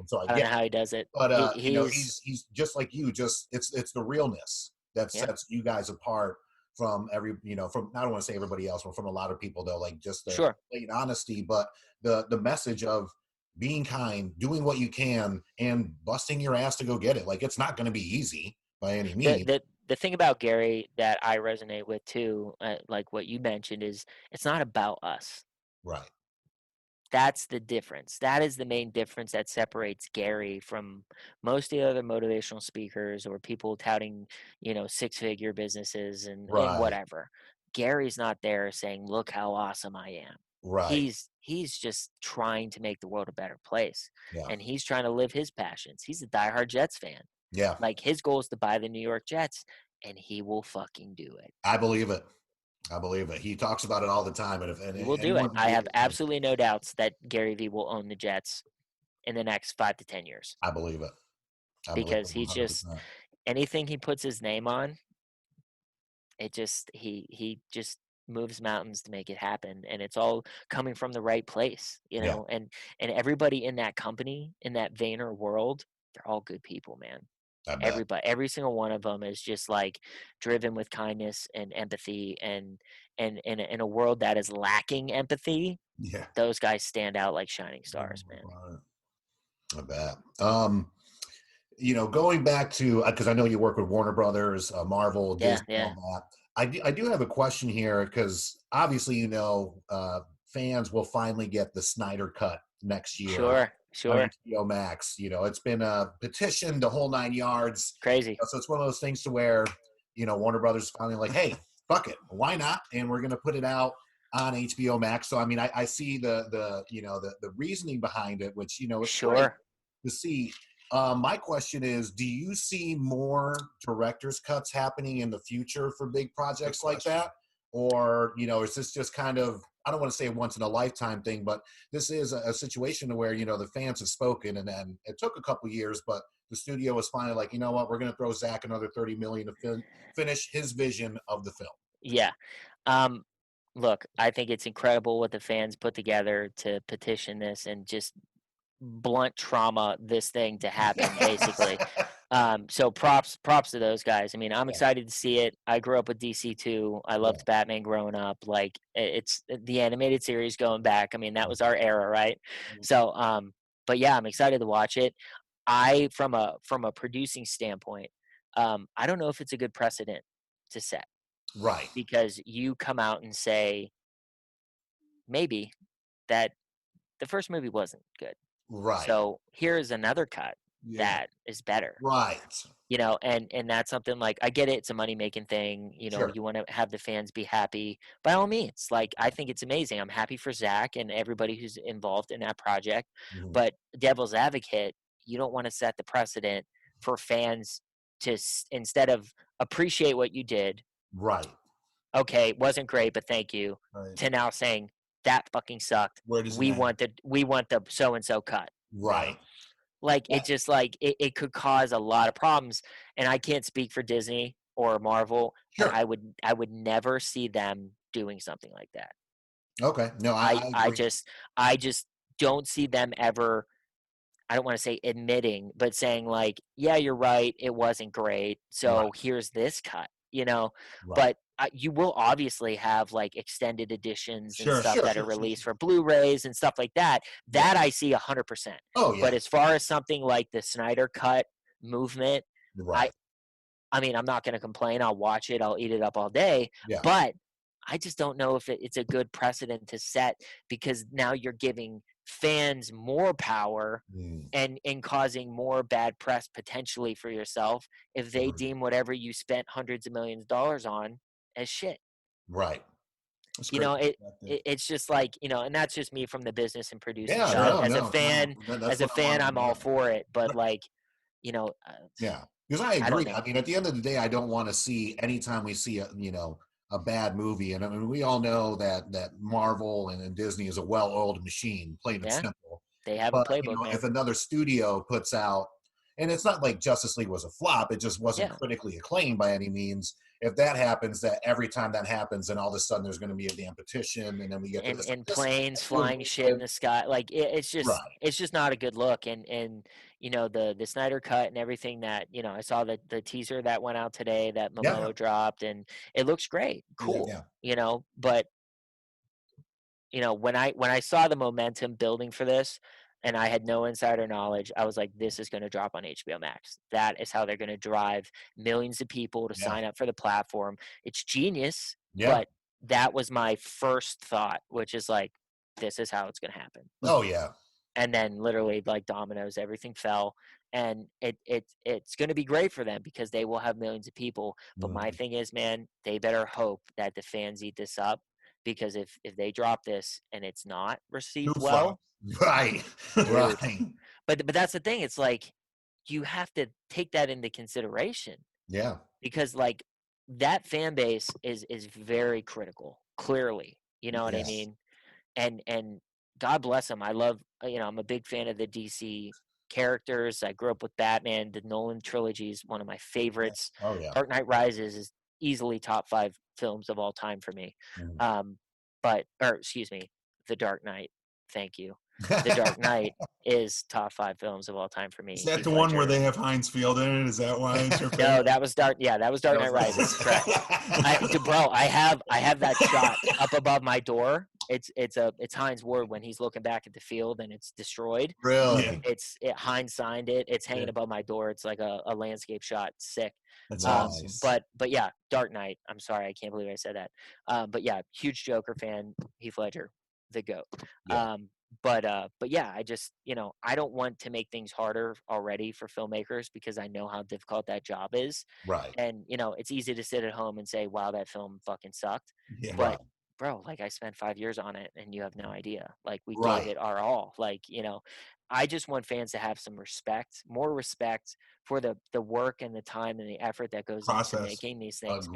so I don't know how he does it. But He's he's just like you. Just it's the realness that sets you guys apart from from, I don't want to say everybody else, but from a lot of people, though, like just the sure. blatant honesty, but the message of being kind, doing what you can, and busting your ass to go get it. Like, it's not going to be easy by any means. The thing about Gary that I resonate with too, like what you mentioned, is it's not about us. Right. That's the difference. That is the main difference that separates Gary from most of the other motivational speakers or people touting, 6-figure businesses and Right. whatever. Gary's not there saying, "Look how awesome I am." Right. He's just trying to make the world a better place, Yeah. and he's trying to live his passions. He's a diehard Jets fan. Yeah. Like, his goal is to buy the New York Jets, and he will fucking do it. I believe it. He talks about it all the time, and He will do it. I have absolutely no doubts that Gary Vee will own the Jets in the next 5 to 10 years. I believe it. Because he's just, anything he puts his name on, it just, he just moves mountains to make it happen, and it's all coming from the right place, and everybody in that company, in that Vayner world, they're all good people, man. Everybody, every single one of them is just like driven with kindness and empathy, and in a world that is lacking empathy, those guys stand out like shining stars, man. I bet. Going back to, because I know you work with Warner Brothers, Marvel, Disney, all that. I do have a question here, because obviously, fans will finally get the Snyder Cut next year. Sure. On HBO Max. It's been a petition, the whole 9 yards. Crazy. So it's one of those things to where, Warner Brothers is finally like, hey, fuck it, why not? And we're gonna put it out on HBO Max. So I mean, I see the reasoning behind it, which it's great to see. My question is, do you see more director's cuts happening in the future for big projects like that? Or, is this just kind of, I don't want to say a once in a lifetime thing, but this is a situation where, the fans have spoken, and then it took a couple years, but the studio was finally like, you know what, we're going to throw Zach another $30 million to finish his vision of the film. Yeah. Look, I think it's incredible what the fans put together to petition this and just blunt trauma this thing to happen, basically. So props to those guys. I mean, I'm excited to see it. I grew up with DC too. I loved Batman growing up. Like, it's the animated series going back. I mean, that was our era, right? So, but yeah, I'm excited to watch it. From a producing standpoint, I don't know if it's a good precedent to set. Right. Because you come out and say maybe that the first movie wasn't good. Right. So here's another cut that is better. Right. And that's something, like, I get it. It's a money-making thing. You want to have the fans be happy. By all means, like, I think it's amazing. I'm happy for Zach and everybody who's involved in that project. Mm-hmm. But devil's advocate, you don't want to set the precedent for fans to instead of appreciate what you did. Right. Okay, it wasn't great, but thank you. Right. To now saying that fucking sucked. We want the so and so cut. Right. Like it just like it could cause a lot of problems. And I can't speak for Disney or Marvel, Sure. but I would never see them doing something like that. Okay. No, I just don't see them ever. I don't want to say admitting, but saying like, yeah, you're right, it wasn't great, so here's this cut, But you will obviously have like extended editions and stuff that are released for Blu-rays and stuff like that. That I see 100%. Oh yeah. But as far as something like the Snyder Cut movement, I mean, I'm not going to complain. I'll watch it. I'll eat it up all day. Yeah. But I just don't know if it's a good precedent to set, because now you're giving fans more power and causing more bad press potentially for yourself if they deem whatever you spent hundreds of millions of dollars on as shit. Right. It's just like, and that's just me from the business and producing side. As a fan, I'm all for it. But like, yeah, because I agree. I mean, at the end of the day, I don't want to see, anytime we see a bad movie, and I mean, we all know that Marvel and Disney is a well-oiled machine, plain and simple. They have a playbook. If another studio puts out, and it's not like Justice League was a flop, it just wasn't critically acclaimed by any means. If that happens, that every time that happens, then all of a sudden there's going to be a damn petition, and then we get and planes flying shit in the sky. Like it's just not a good look. And the Snyder Cut and everything that I saw the teaser that went out today that Momoa dropped, and it looks great, cool. But when I saw the momentum building for this, and I had no insider knowledge, I was like, this is going to drop on HBO Max. That is how they're going to drive millions of people to sign up for the platform. It's genius, but that was my first thought, which is like, this is how it's going to happen. Oh, yeah. And then literally like dominoes, everything fell. And it's going to be great for them because they will have millions of people. But my thing is, man, they better hope that the fans eat this up, because if they drop this and it's not received well, right. But that's the thing. It's like you have to take that into consideration. Yeah. Because like that fan base is very critical. Clearly, you know what I mean. And God bless them. I love. I'm a big fan of the DC characters. I grew up with Batman. The Nolan trilogy is one of my favorites. Oh yeah. Dark Knight Rises is easily top 5 films of all time for me. The Dark Knight. Thank you. The Dark Knight is top 5 films of all time for me. Is that the one where they have Heinz Field in it? Is that why it's your favorite? No, that was Dark. Yeah, that was Dark Knight Rises. Correct. I have that shot up above my door. It's Heinz Ward when he's looking back at the field and it's destroyed. Really? Heinz signed it. It's hanging above my door. It's like a landscape shot. It's sick. That's awesome. But yeah, Dark Knight. I'm sorry, I can't believe I said that. But yeah, huge Joker fan. Heath Ledger, the GOAT. Yeah. But yeah, I just, I don't want to make things harder already for filmmakers, because I know how difficult that job is. Right. And, it's easy to sit at home and say, wow, that film fucking sucked. Yeah. But bro, like I spent 5 years on it and you have no idea. Like we gave it our all. Like, I just want fans to have some respect, more respect for the work and the time and the effort that goes into making these things.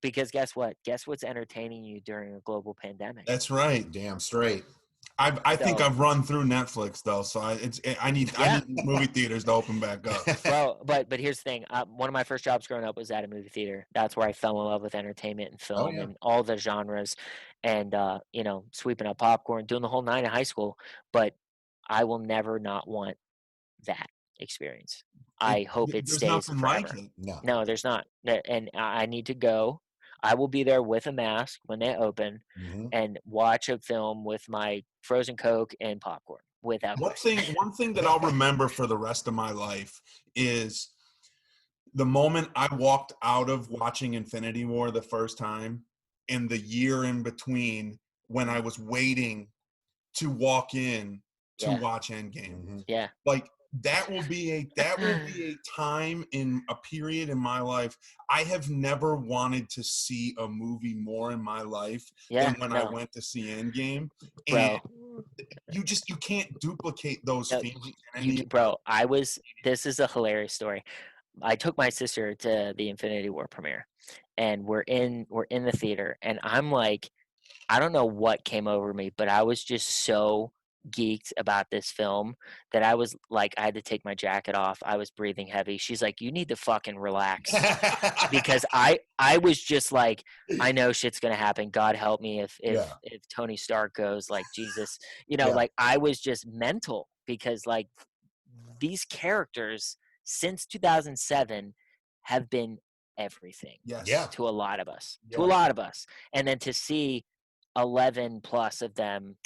Because guess what? Guess what's entertaining you during a global pandemic? That's right. Damn straight. I think I've run through Netflix though, so I need movie theaters to open back up. Well, but here's the thing. One of my first jobs growing up was at a movie theater. That's where I fell in love with entertainment and film and all the genres, and sweeping up popcorn, doing the whole 9 in high school. But I will never not want that experience. I hope it stays forever. Like it. No, there's not. And I need to go. I will be there with a mask when they open and watch a film with my frozen Coke and popcorn without one thing that I'll remember for the rest of my life is the moment I walked out of watching Infinity War the first time, and the year in between when I was waiting to walk in to watch Endgame. Yeah. Like that will be a time in a period in my life. I have never wanted to see a movie more in my life than when I went to see Endgame. And you can't duplicate those No, feelings. bro, this is a hilarious story. I took my sister to the Infinity War premiere, and we're in the theater, and I'm like, I don't know what came over me, but I was just so geeked about this film that I was like, I had to take my jacket off. I was breathing heavy. She's like, you need to fucking relax, because I was just like, I know shit's gonna happen. God help me if Tony Stark goes, like, Jesus, like, I was just mental, because like these characters since 2007 have been everything Yes. to a lot of us, Yeah. and then to see 11 plus of them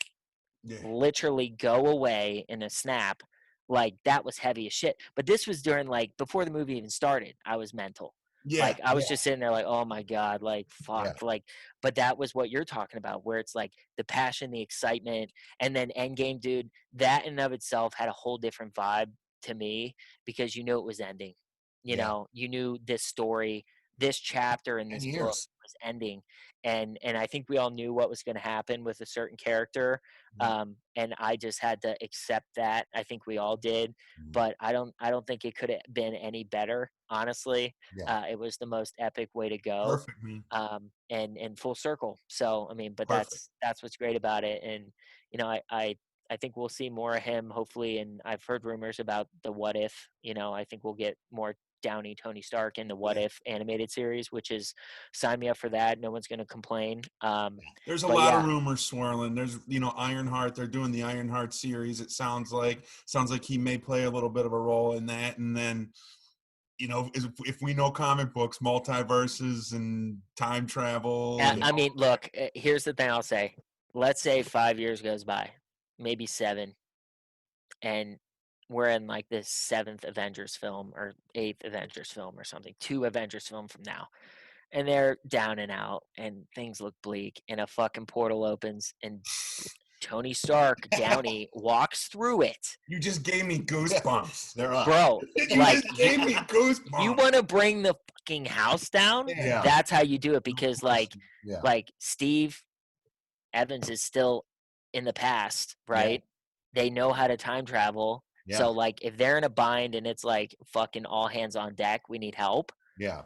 literally go away in a snap, like, that was heavy as shit. But this was during, like, before the movie even started. I was mental. Like, I was just sitting there like, oh my God, like, fuck. Like, but that was what you're talking about, where it's like the passion, the excitement, and then Endgame, dude, that in and of itself had a whole different vibe to me, because you knew it was ending. You knew this story, this chapter in 10 this book years. was ending. And I think we all knew what was going to happen with a certain character. And I just had to accept that. I think we all did, but I don't think it could have been any better, honestly. It was the most epic way to go. Perfect, man. And full circle. So I mean, but Perfect. that's what's great about it. And I think we'll see more of him, hopefully. And I've heard rumors about the What If. I think we'll get more Downey Tony Stark in the What If animated series, which is, sign me up for that. No one's going to complain. There's a but lot yeah. of rumors swirling. There's Ironheart. They're doing the Ironheart series. It sounds like he may play a little bit of a role in that. And then, if we know comic books, multiverses and time travel. I mean, look, here's the thing I'll say. Let's say 5 years goes by, maybe 7, and we're in like this 7th Avengers film or 8th Avengers film or something, 2 Avengers film from now. And they're down and out and things look bleak, and a fucking portal opens and Tony Stark, Downey, walks through it. You just gave me goosebumps. They're up. Bro, You like, just gave me goosebumps. you want to bring the fucking house down? Yeah. That's how you do it, because like Yeah. Steve Evans is still in the past, right? They know how to time travel. Yeah. So like, if they're in a bind and it's like fucking all hands on deck, we need help. Yeah.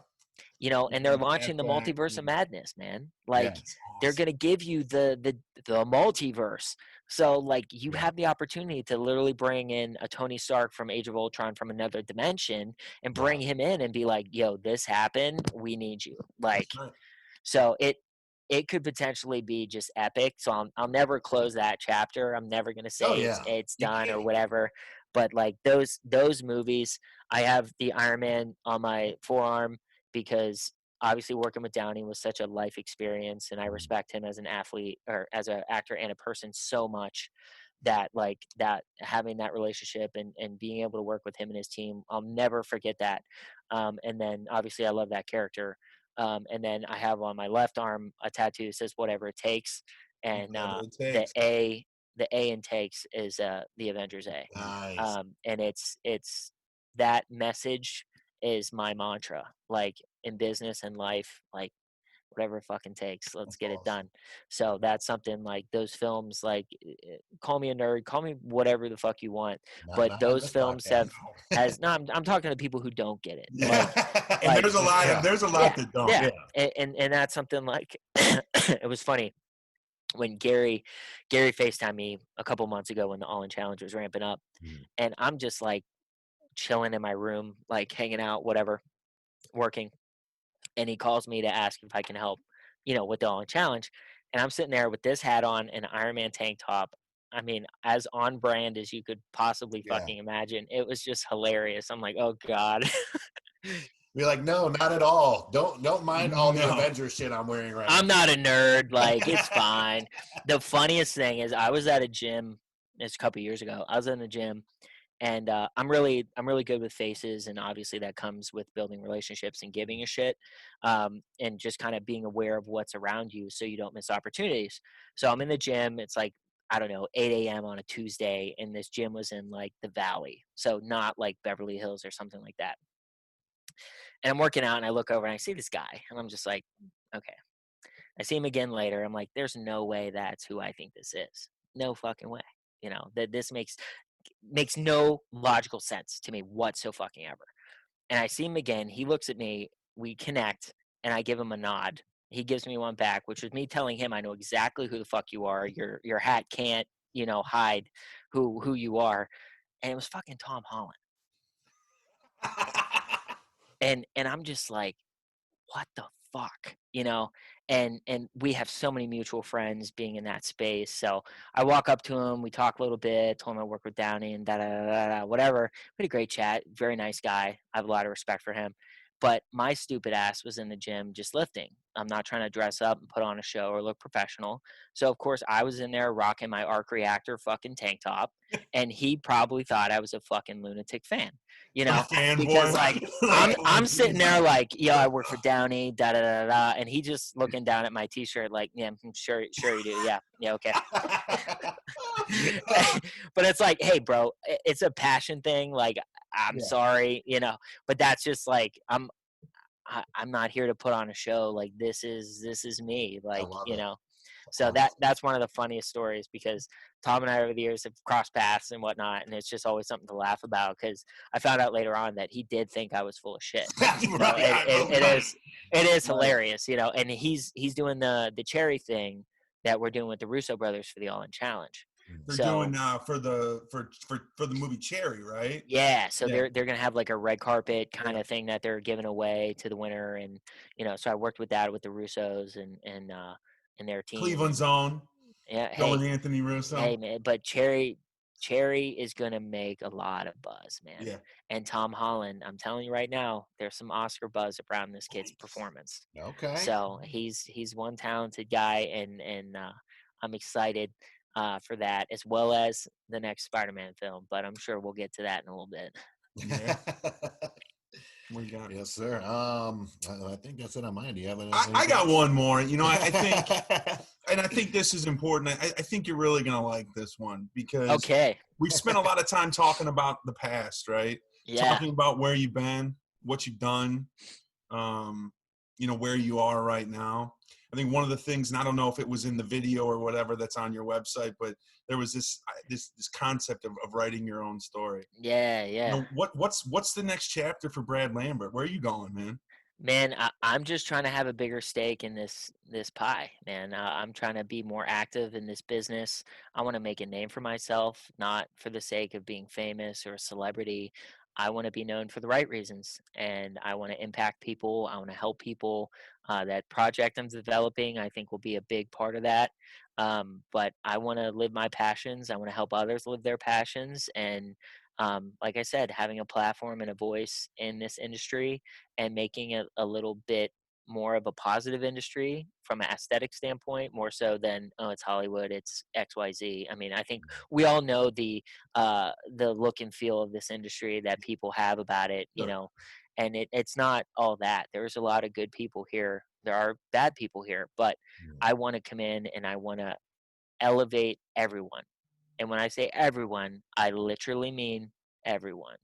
And they're launching the multiverse of madness, man. Like, they're awesome. gonna give you the multiverse. So like, you have the opportunity to literally bring in a Tony Stark from Age of Ultron from another dimension and bring him in and be like, yo, this happened. We need you. Like, so it could potentially be just epic. So I'll never close that chapter. I'm never gonna say it's done or whatever. But like those movies, I have the Iron Man on my forearm, because obviously working with Downey was such a life experience, and I respect him as an athlete, or as an actor and a person, so much, that like that having that relationship and being able to work with him and his team, I'll never forget that. And then obviously I love that character. And then I have on my left arm a tattoo that says "Whatever It Takes," and the A in takes is the Avengers A. Nice. And it's that message is my mantra, like in business and life, like whatever it fucking takes, let's get it done. So that's something, like those films, like call me a nerd, call me whatever the fuck you want, but those films I'm talking to people who don't get it. And there's a lot that don't. Yeah. And that's something like it was funny when Gary FaceTimed me a couple months ago when the All In Challenge was ramping up, and I'm just like chilling in my room, like hanging out, whatever, working. And he calls me to ask if I can help, with the All In Challenge. And I'm sitting there with this hat on and an Iron Man tank top. I mean, as on brand as you could possibly fucking imagine. It was just hilarious. I'm like, oh God. You're like, no, not at all. Don't mind all the Avengers shit I'm wearing right now. I'm not a nerd. Like, it's fine. The funniest thing is, I was at a gym. It's a couple years ago. I was in the gym, and I'm really good with faces, and obviously that comes with building relationships and giving a shit, and just kind of being aware of what's around you so you don't miss opportunities. So I'm in the gym. It's like, I don't know, 8 a.m. on a Tuesday, and this gym was in like the Valley, so not like Beverly Hills or something like that. And I'm working out, and I look over and I see this guy, and I'm just like, okay. I see him again later. I'm like, there's no way that's who I think this is. no fucking way. That this makes no logical sense to me whatsoever. And I see him again. He looks at me. We connect, and I give him a nod. He gives me one back, which was me telling him, I know exactly who the fuck you are. Your hat can't, hide who you are. And it was fucking Tom Holland. And I'm just like, what the fuck, and we have so many mutual friends being in that space. So I walk up to him, we talk a little bit, told him I work with Downey and whatever. We had a great chat. Very nice guy. I have a lot of respect for him. But my stupid ass was in the gym just lifting. I'm not trying to dress up and put on a show or look professional. So of course I was in there rocking my arc reactor fucking tank top, and he probably thought I was a fucking lunatic fan, because like I'm sitting there like, yo, I work for Downey, and he just looking down at my t-shirt like, yeah, I'm sure you do, yeah, okay. But it's like, hey, bro, it's a passion thing. Like, I'm sorry, but that's just like, I'm not here to put on a show. Like, this is me, like, So that's one of the funniest stories, because Tom and I over the years have crossed paths and whatnot, and it's just always something to laugh about, because I found out later on that he did think I was full of shit. It is hilarious, and he's doing the charity thing that we're doing with the Russo brothers for the All In Challenge. They're doing for the movie Cherry, right? Yeah, so they're gonna have like a red carpet kind of thing that they're giving away to the winner, and so I worked with that with the Russos and their team. Cleveland's own. Yeah, Joe and Anthony Russo. Hey man, but Cherry is gonna make a lot of buzz, man. Yeah. And Tom Holland, I'm telling you right now, there's some Oscar buzz around this kid's performance. Okay. So he's one talented guy, and I'm excited for that, as well as the next Spider-Man film. But I'm sure we'll get to that in a little bit. Yeah. We got yes, sir. I think that's it on mine. Do you have any? I got one more. I think, and I think this is important. I think you're really gonna like this one, because we've spent a lot of time talking about the past, right? Yeah. Talking about where you've been, what you've done, where you are right now. I think one of the things, and I don't know if it was in the video or whatever that's on your website, but there was this concept of writing your own story. Yeah. What's the next chapter for Brad Lambert? Where are you going, man? Man, I'm just trying to have a bigger stake in this pie, man. I'm trying to be more active in this business. I want to make a name for myself, not for the sake of being famous or a celebrity. I want to be known for the right reasons, and I want to impact people. I want to help people. That project I'm developing, I think, will be a big part of that. But I want to live my passions. I want to help others live their passions. And like I said, having a platform and a voice in this industry, and making it a little bit more of a positive industry from an aesthetic standpoint, more so than, oh, it's Hollywood, it's XYZ. I mean, I think we all know the look and feel of this industry that people have about it, and it's not all that. There's a lot of good people here. There are bad people here, but I want to come in and I want to elevate everyone. And when I say everyone, I literally mean everyone,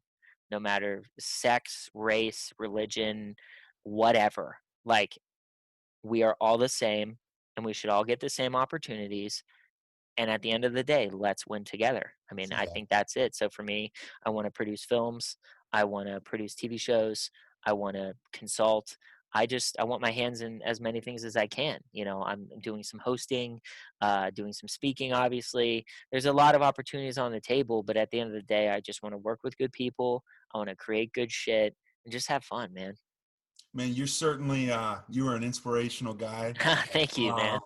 no matter sex, race, religion, whatever. Like, we are all the same, and we should all get the same opportunities. And at the end of the day, let's win together. I mean, I think that's it. So for me, I want to produce films. I want to produce TV shows. I want to consult. I want my hands in as many things as I can. I'm doing some hosting, doing some speaking, obviously. There's a lot of opportunities on the table, but at the end of the day, I just want to work with good people. I want to create good shit and just have fun, man. Man, you're certainly you are an inspirational guy. Thank you, man.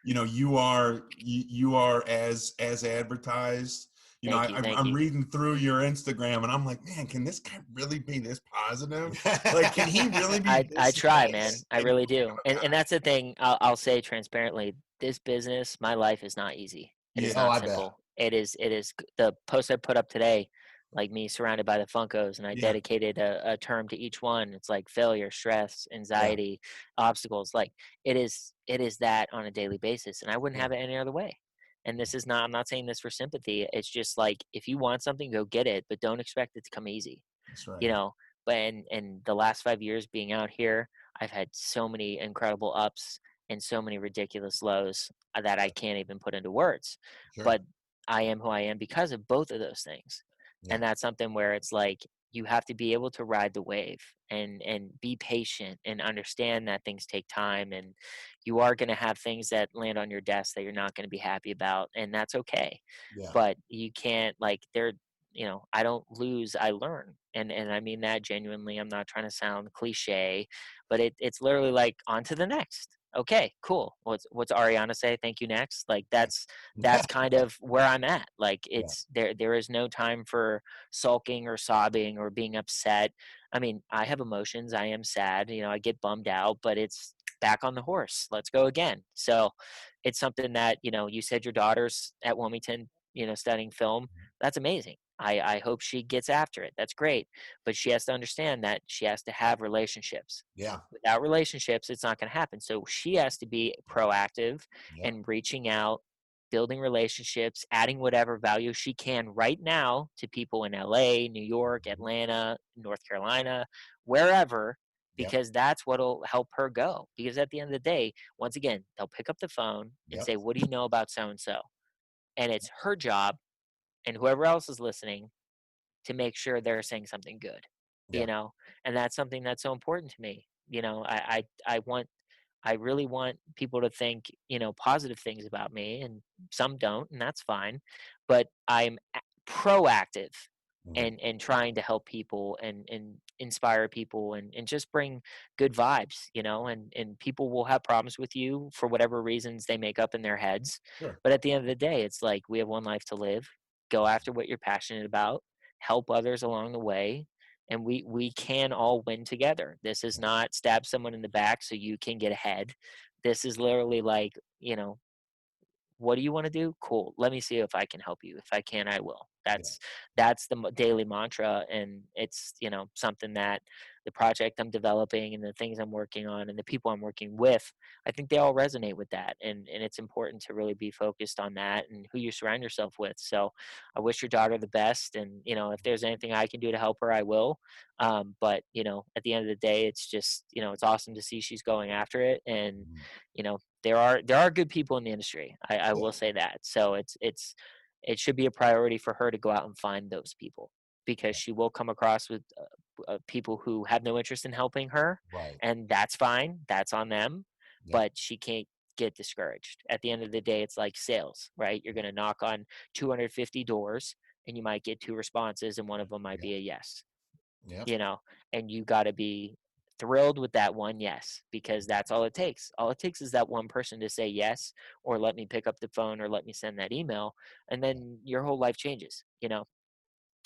You are as advertised. I'm reading through your Instagram, and I'm like, man, can this guy really be this positive? Like, can he really be? I try, man. I really do. And that's the thing. I'll say transparently, this business, my life is not easy. It is not simple. It is the post I put up today, like me surrounded by the Funkos, and I dedicated a term to each one. It's like failure, stress, anxiety, obstacles. Like, it is that on a daily basis, and I wouldn't have it any other way. And I'm not saying this for sympathy. It's just like, if you want something, go get it, but don't expect it to come easy. That's right. But and the last 5 years being out here, I've had so many incredible ups and so many ridiculous lows that I can't even put into words. Sure. But I am who I am because of both of those things. Yeah. And that's something where it's like you have to be able to ride the wave and be patient and understand that things take time, and you are going to have things that land on your desk that you're not going to be happy about, and that's okay. Yeah. But you can't, like, I don't lose, I learn. And I mean that genuinely. I'm not trying to sound cliche, but it's literally like on to the next. Okay, cool. What's Ariana say? Thank you, next. Like that's kind of where I'm at. Like Yeah. there is no time for sulking or sobbing or being upset. I mean, I have emotions. I am sad. I get bummed out, but it's back on the horse. Let's go again. So it's something that, you said your daughter's at Wilmington, studying film. That's amazing. I hope she gets after it. That's great. But she has to understand that she has to have relationships. Yeah. Without relationships, it's not going to happen. So she has to be proactive Yeah. and reaching out, building relationships, adding whatever value she can right now to people in LA, New York, Atlanta, North Carolina, wherever, Yep. because that's what'll help her go. Because at the end of the day, once again, they'll pick up the phone and Yep. say, "What do you know about so and so?" And it's her job and whoever else is listening to make sure they're saying something good, Yeah. and that's something that's so important to me. I really want people to think, positive things about me, and some don't, and that's fine. But I'm proactive Mhm. and trying to help people and inspire people and just bring good vibes, and people will have problems with you for whatever reasons they make up in their heads. Sure. But at the end of the day, it's like we have one life to live. Go after what you're passionate about, help others along the way, and we can all win together. This is not stab someone in the back so you can get ahead. This is literally like, what do you want to do? Cool. Let me see if I can help you. If I can, I will. Yeah. That's the daily mantra, and it's something that the project I'm developing and the things I'm working on and the people I'm working with, I think they all resonate with that, and it's important to really be focused on that and who you surround yourself with. So I wish your daughter the best, and if there's anything I can do to help her, I will. But at the end of the day, it's just it's awesome to see she's going after it, and Mhm. there are good people in the industry. I Yeah. will say that. So it should be a priority for her to go out and find those people, because she will come across with people who have no interest in helping her, Right. and that's fine. That's on them, Yeah. but she can't get discouraged. At the end of the day, it's like sales, right? You're going to knock on 250 doors, and you might get 2 responses, and one of them might Yeah. be a yes. Yeah. you know, and you got to be thrilled with that one yes, because that's all it takes. All it takes is that one person to say yes, or let me pick up the phone, or let me send that email, and then your whole life changes.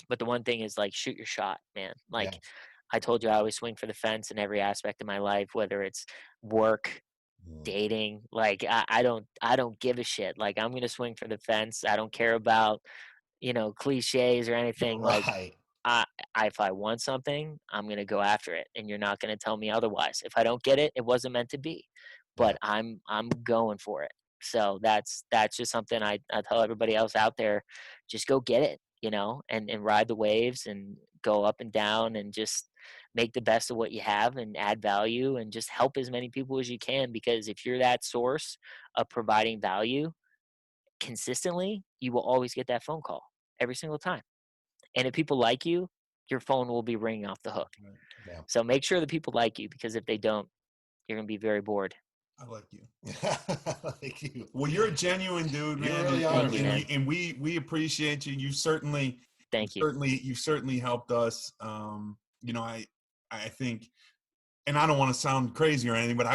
But the one thing is, like, shoot your shot, man. Yeah. Like I told you, I always swing for the fence in every aspect of my life, whether it's work, Mm. dating. Like I don't give a shit. Like I'm gonna swing for the fence. I don't care about cliches or anything. Like Right. I, if I want something, I'm gonna go after it, and you're not gonna tell me otherwise. If I don't get it, it wasn't meant to be. Yeah. But I'm going for it. So that's just something I tell everybody else out there: just go get it, and ride the waves and go up and down and just make the best of what you have and add value and just help as many people as you can. Because if you're that source of providing value consistently, you will always get that phone call every single time. And if people like you, your phone will be ringing off the hook. Right. Yeah. So make sure that people like you, because if they don't, you're going to be very bored. I like you. Thank you. Well, you're a genuine dude, You man, really are, Thank you, man. man. we appreciate you. Thank you. You've certainly helped us. I think, and I don't want to sound crazy or anything, but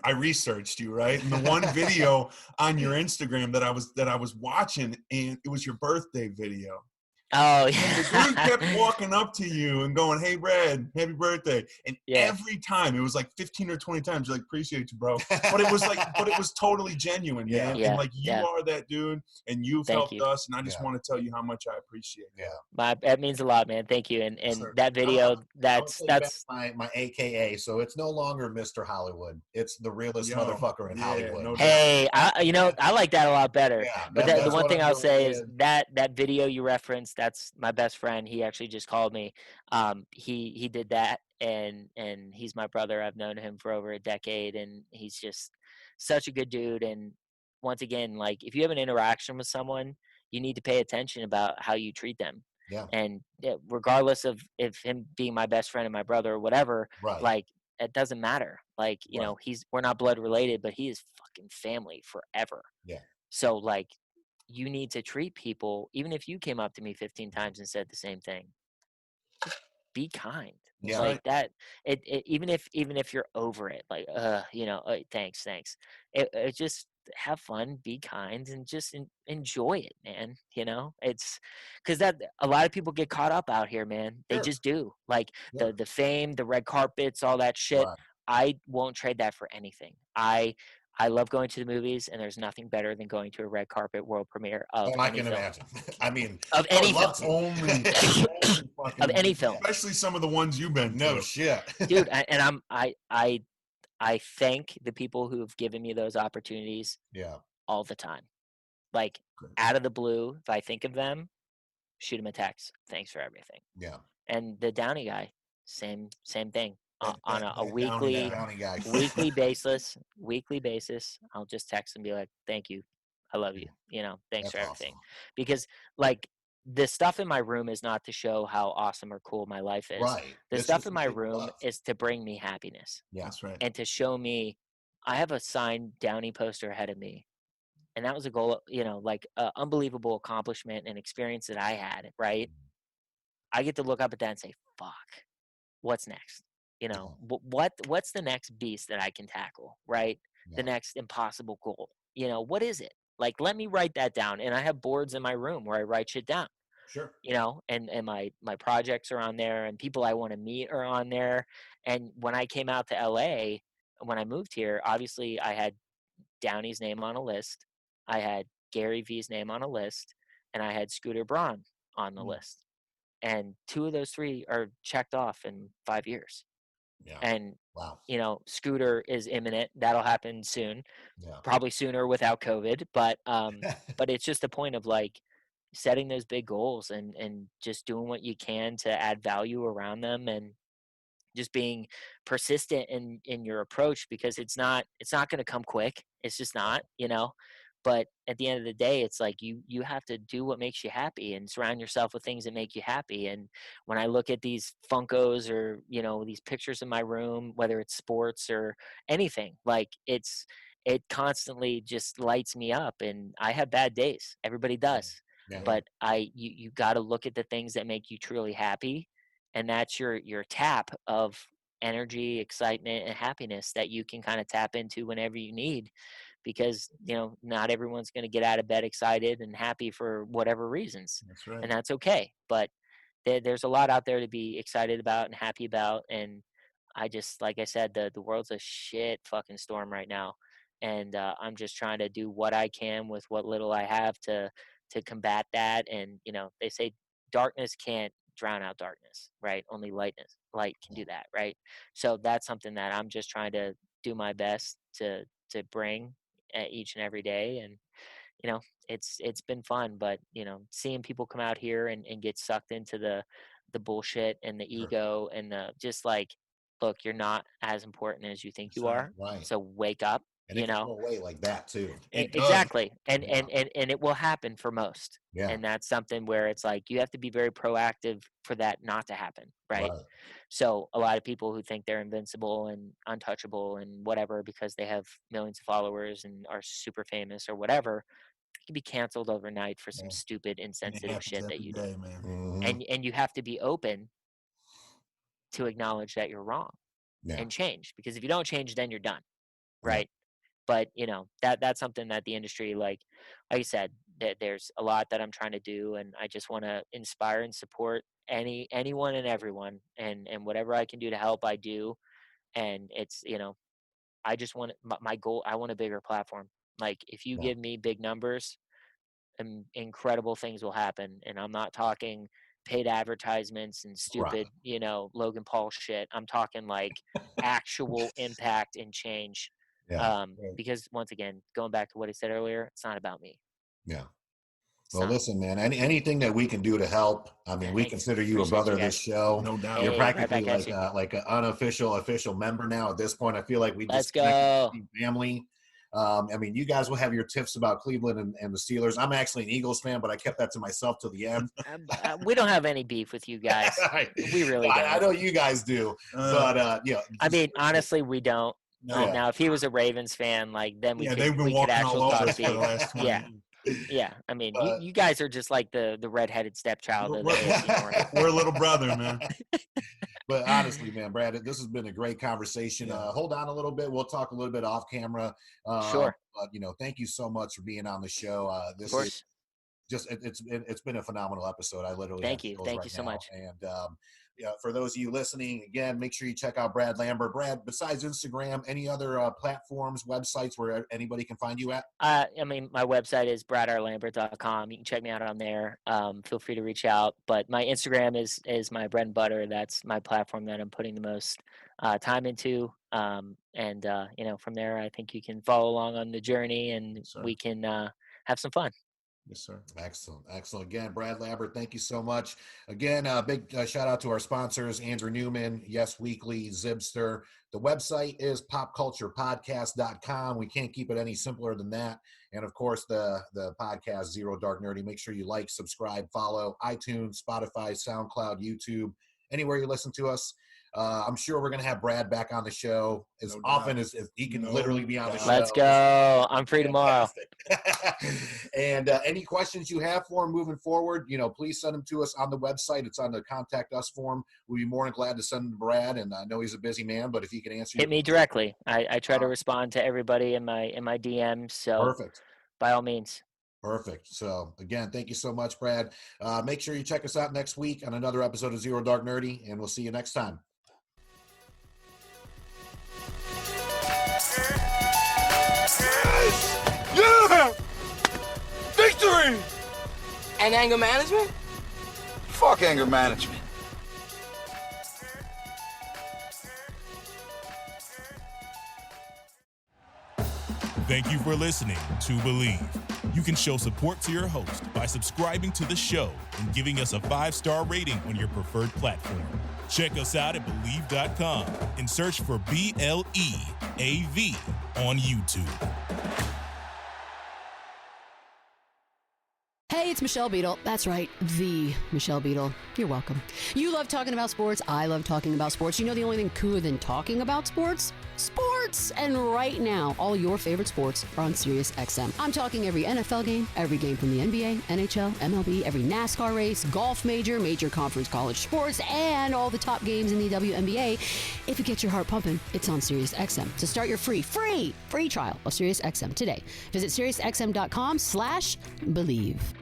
I researched you, right? And the one video on your Instagram that I was watching, and it was your birthday video. Oh, And the dude kept walking up to you and going, "Hey, Brad, happy birthday!" And yeah. every time, it was like 15 or 20 times, you're like, "Appreciate you, bro." But it was totally genuine, man. Yeah. And Yeah. like, you Yeah. are that dude, and you've Thank helped you. us. And I just Yeah. want to tell you how much I appreciate it. Yeah. That means a lot, man. Thank you. And Sir. that video, I'm gonna that's take back my AKA. So it's no longer Mr. Hollywood. It's the realest Yo, motherfucker in yeah, Hollywood. no doubt. hey, I like that a lot better. Yeah. But the That's one what thing I'm I'll going say is with. that video you referenced, that's my best friend. He actually just called me. He did that, and he's my brother. I've known him for over a decade, and he's just such a good dude. And once again, like if you have an interaction with someone, you need to pay attention about how you treat them. Yeah. And regardless of if him being my best friend and my brother or whatever, Right. like it doesn't matter. Like, you know, we're not blood related, but he is fucking family forever. Yeah. So like you need to treat people, even if you came up to me 15 times and said the same thing, just be kind. Yeah. Like that, even if you're over it, like, you know, thanks. It just have fun, be kind, and just enjoy it, man. You know, it's because that a lot of people get caught up out here, man. They Sure. just do. Like Yeah. the fame, the red carpets, all that shit. Right. I won't trade that for anything. I love going to the movies, and there's nothing better than going to a red carpet world premiere of I any can film. imagine. I mean, Of any film. Only Of any film. Especially some of the ones you've been to. No shit. Dude, and I thank the people who've given me those opportunities Yeah. all the time. Like out of the blue, if I think of them, shoot them a text. Thanks for everything. Yeah. And the Downey guy, same thing. On a Downey guy. weekly basis, I'll just text and be like, "Thank you, I love you. You know, thanks for everything." Awesome. Because like the stuff in my room is not to show how awesome or cool my life is. Right. The stuff in my room is to bring me happiness. Yeah. That's right. And to show me, I have a signed Downey poster ahead of me. And that was a goal, you know, like unbelievable accomplishment and experience that I had, right? I get to look up at that and say, fuck, what's next? You know, what's the next beast that I can tackle, right? Yeah. The next impossible goal. You know, what is it? Like, let me write that down. And I have boards in my room where I write shit down. Sure. You know, and my projects are on there, and people I want to meet are on there. And when I came out to LA, when I moved here, obviously I had Downey's name on a list. I had Gary V's name on a list, and I had Scooter Braun on the list. And 2 of those 3 are checked off in 5 years. Yeah. And wow. You know, Scooter is imminent. That'll happen soon. Yeah. Probably sooner without COVID, but it's just a point of like setting those big goals and just doing what you can to add value around them, and just being persistent in your approach, because it's not going to come quick. It's just not, you know. But at the end of the day, it's like you have to do what makes you happy and surround yourself with things that make you happy. And when I look at these Funkos or, you know, these pictures in my room, whether it's sports or anything, like it constantly just lights me up. And I have bad days. Everybody does. Yeah. But you got to look at the things that make you truly happy. And that's your tap of energy, excitement, and happiness that you can kind of tap into whenever you need. Because, you know, not everyone's going to get out of bed excited and happy for whatever reasons. That's right. And that's okay. But there's a lot out there to be excited about and happy about. And I just, like I said, the world's a shit fucking storm right now. And I'm just trying to do what I can with what little I have to combat that. And, you know, they say darkness can't drown out darkness, right? Only light can do that, right? So that's something that I'm just trying to do my best to bring each and every day. And you know, it's been fun, but you know, seeing people come out here and get sucked into the bullshit and the ego and the just like, look, you're not as important as you think you are. Right. So wake up. And you it can know, go away like that too. Exactly. And it will happen for most. Yeah. And that's something where it's like you have to be very proactive for that not to happen, right? So a lot of people who think they're invincible and untouchable and whatever because they have millions of followers and are super famous or whatever, can be canceled overnight for some stupid insensitive shit that you do. Man. And you have to be open to acknowledge that you're wrong and change, because if you don't change, then you're done, right? But you know, that's something that the industry, like I said, that there's a lot that I'm trying to do, and I just want to inspire and support anyone and everyone, and whatever I can do to help, I do. And it's, you know, I just want my goal. I want a bigger platform. Like if you give me big numbers, incredible things will happen. And I'm not talking paid advertisements and stupid, you know, Logan Paul shit. I'm talking like actual impact and change. Because once again, going back to what I said earlier, it's not about me. Yeah. Well, listen, man, anything that we can do to help. I mean, we consider you a brother of this show. No doubt. You're practically like an unofficial, official member now at this point. I feel like we Let's just go. family. I mean, you guys will have your tips about Cleveland and the Steelers. I'm actually an Eagles fan, but I kept that to myself till the end. We don't have any beef with you guys. We really don't. I know you guys do, but I mean, honestly, we don't. No. Now, if he was a Ravens fan, like then we they've been walking all over us for the last 20 years. Yeah, I mean, you guys are just like the redheaded stepchild of the AFC North. We're a little brother, man. But honestly, man, Brad, this has been a great conversation. Hold on a little bit. We'll talk a little bit off camera. Sure. But thank you so much for being on the show. This is just it's been a phenomenal episode. I literally thank you so much. And for those of you listening, again, make sure you check out Brad Lambert. Brad, besides Instagram, any other platforms, websites where anybody can find you at? I mean, my website is bradarlambert.com. You can check me out on there. Feel free to reach out. But my Instagram is my bread and butter. That's my platform that I'm putting the most time into. From there, I think you can follow along on the journey, and we can have some fun. Yes, sir. Excellent. Again, Brad Lambert, thank you so much. Again, big shout out to our sponsors, Andrew Newman, Yes Weekly, Zibster. The website is popculturepodcast.com. We can't keep it any simpler than that. And of course, the podcast, Zero Dark Nerdy. Make sure you like, subscribe, follow iTunes, Spotify, SoundCloud, YouTube, anywhere you listen to us. I'm sure we're going to have Brad back on the show as often as he can literally be on the show. Let's go. I'm free tomorrow. And any questions you have for him moving forward, please send them to us on the website. It's on the contact us form. We'd be more than glad to send them to Brad. And I know he's a busy man, but if he can answer hit me directly. I try to respond to everybody in my DMs. So perfect. By all means. Perfect. So again, thank you so much, Brad. Make sure you check us out next week on another episode of Zero Dark Nerdy, and we'll see you next time. Yeah! Victory! And anger management? Fuck anger management. Thank you for listening to Believe. You can show support to your host by subscribing to the show and giving us a 5-star rating on your preferred platform. Check us out at Believe.com and search for BLEAV on YouTube. Hey, it's Michelle Beadle. That's right, the Michelle Beadle. You're welcome. You love talking about sports. I love talking about sports. You know the only thing cooler than talking about sports? Sports! And right now, all your favorite sports are on Sirius XM. I'm talking every NFL game, every game from the NBA, NHL, MLB, every NASCAR race, golf major conference college sports, and all the top games in the WNBA. If it gets your heart pumping, it's on Sirius XM. So start your free trial of Sirius XM today. Visit SiriusXM.com/believe.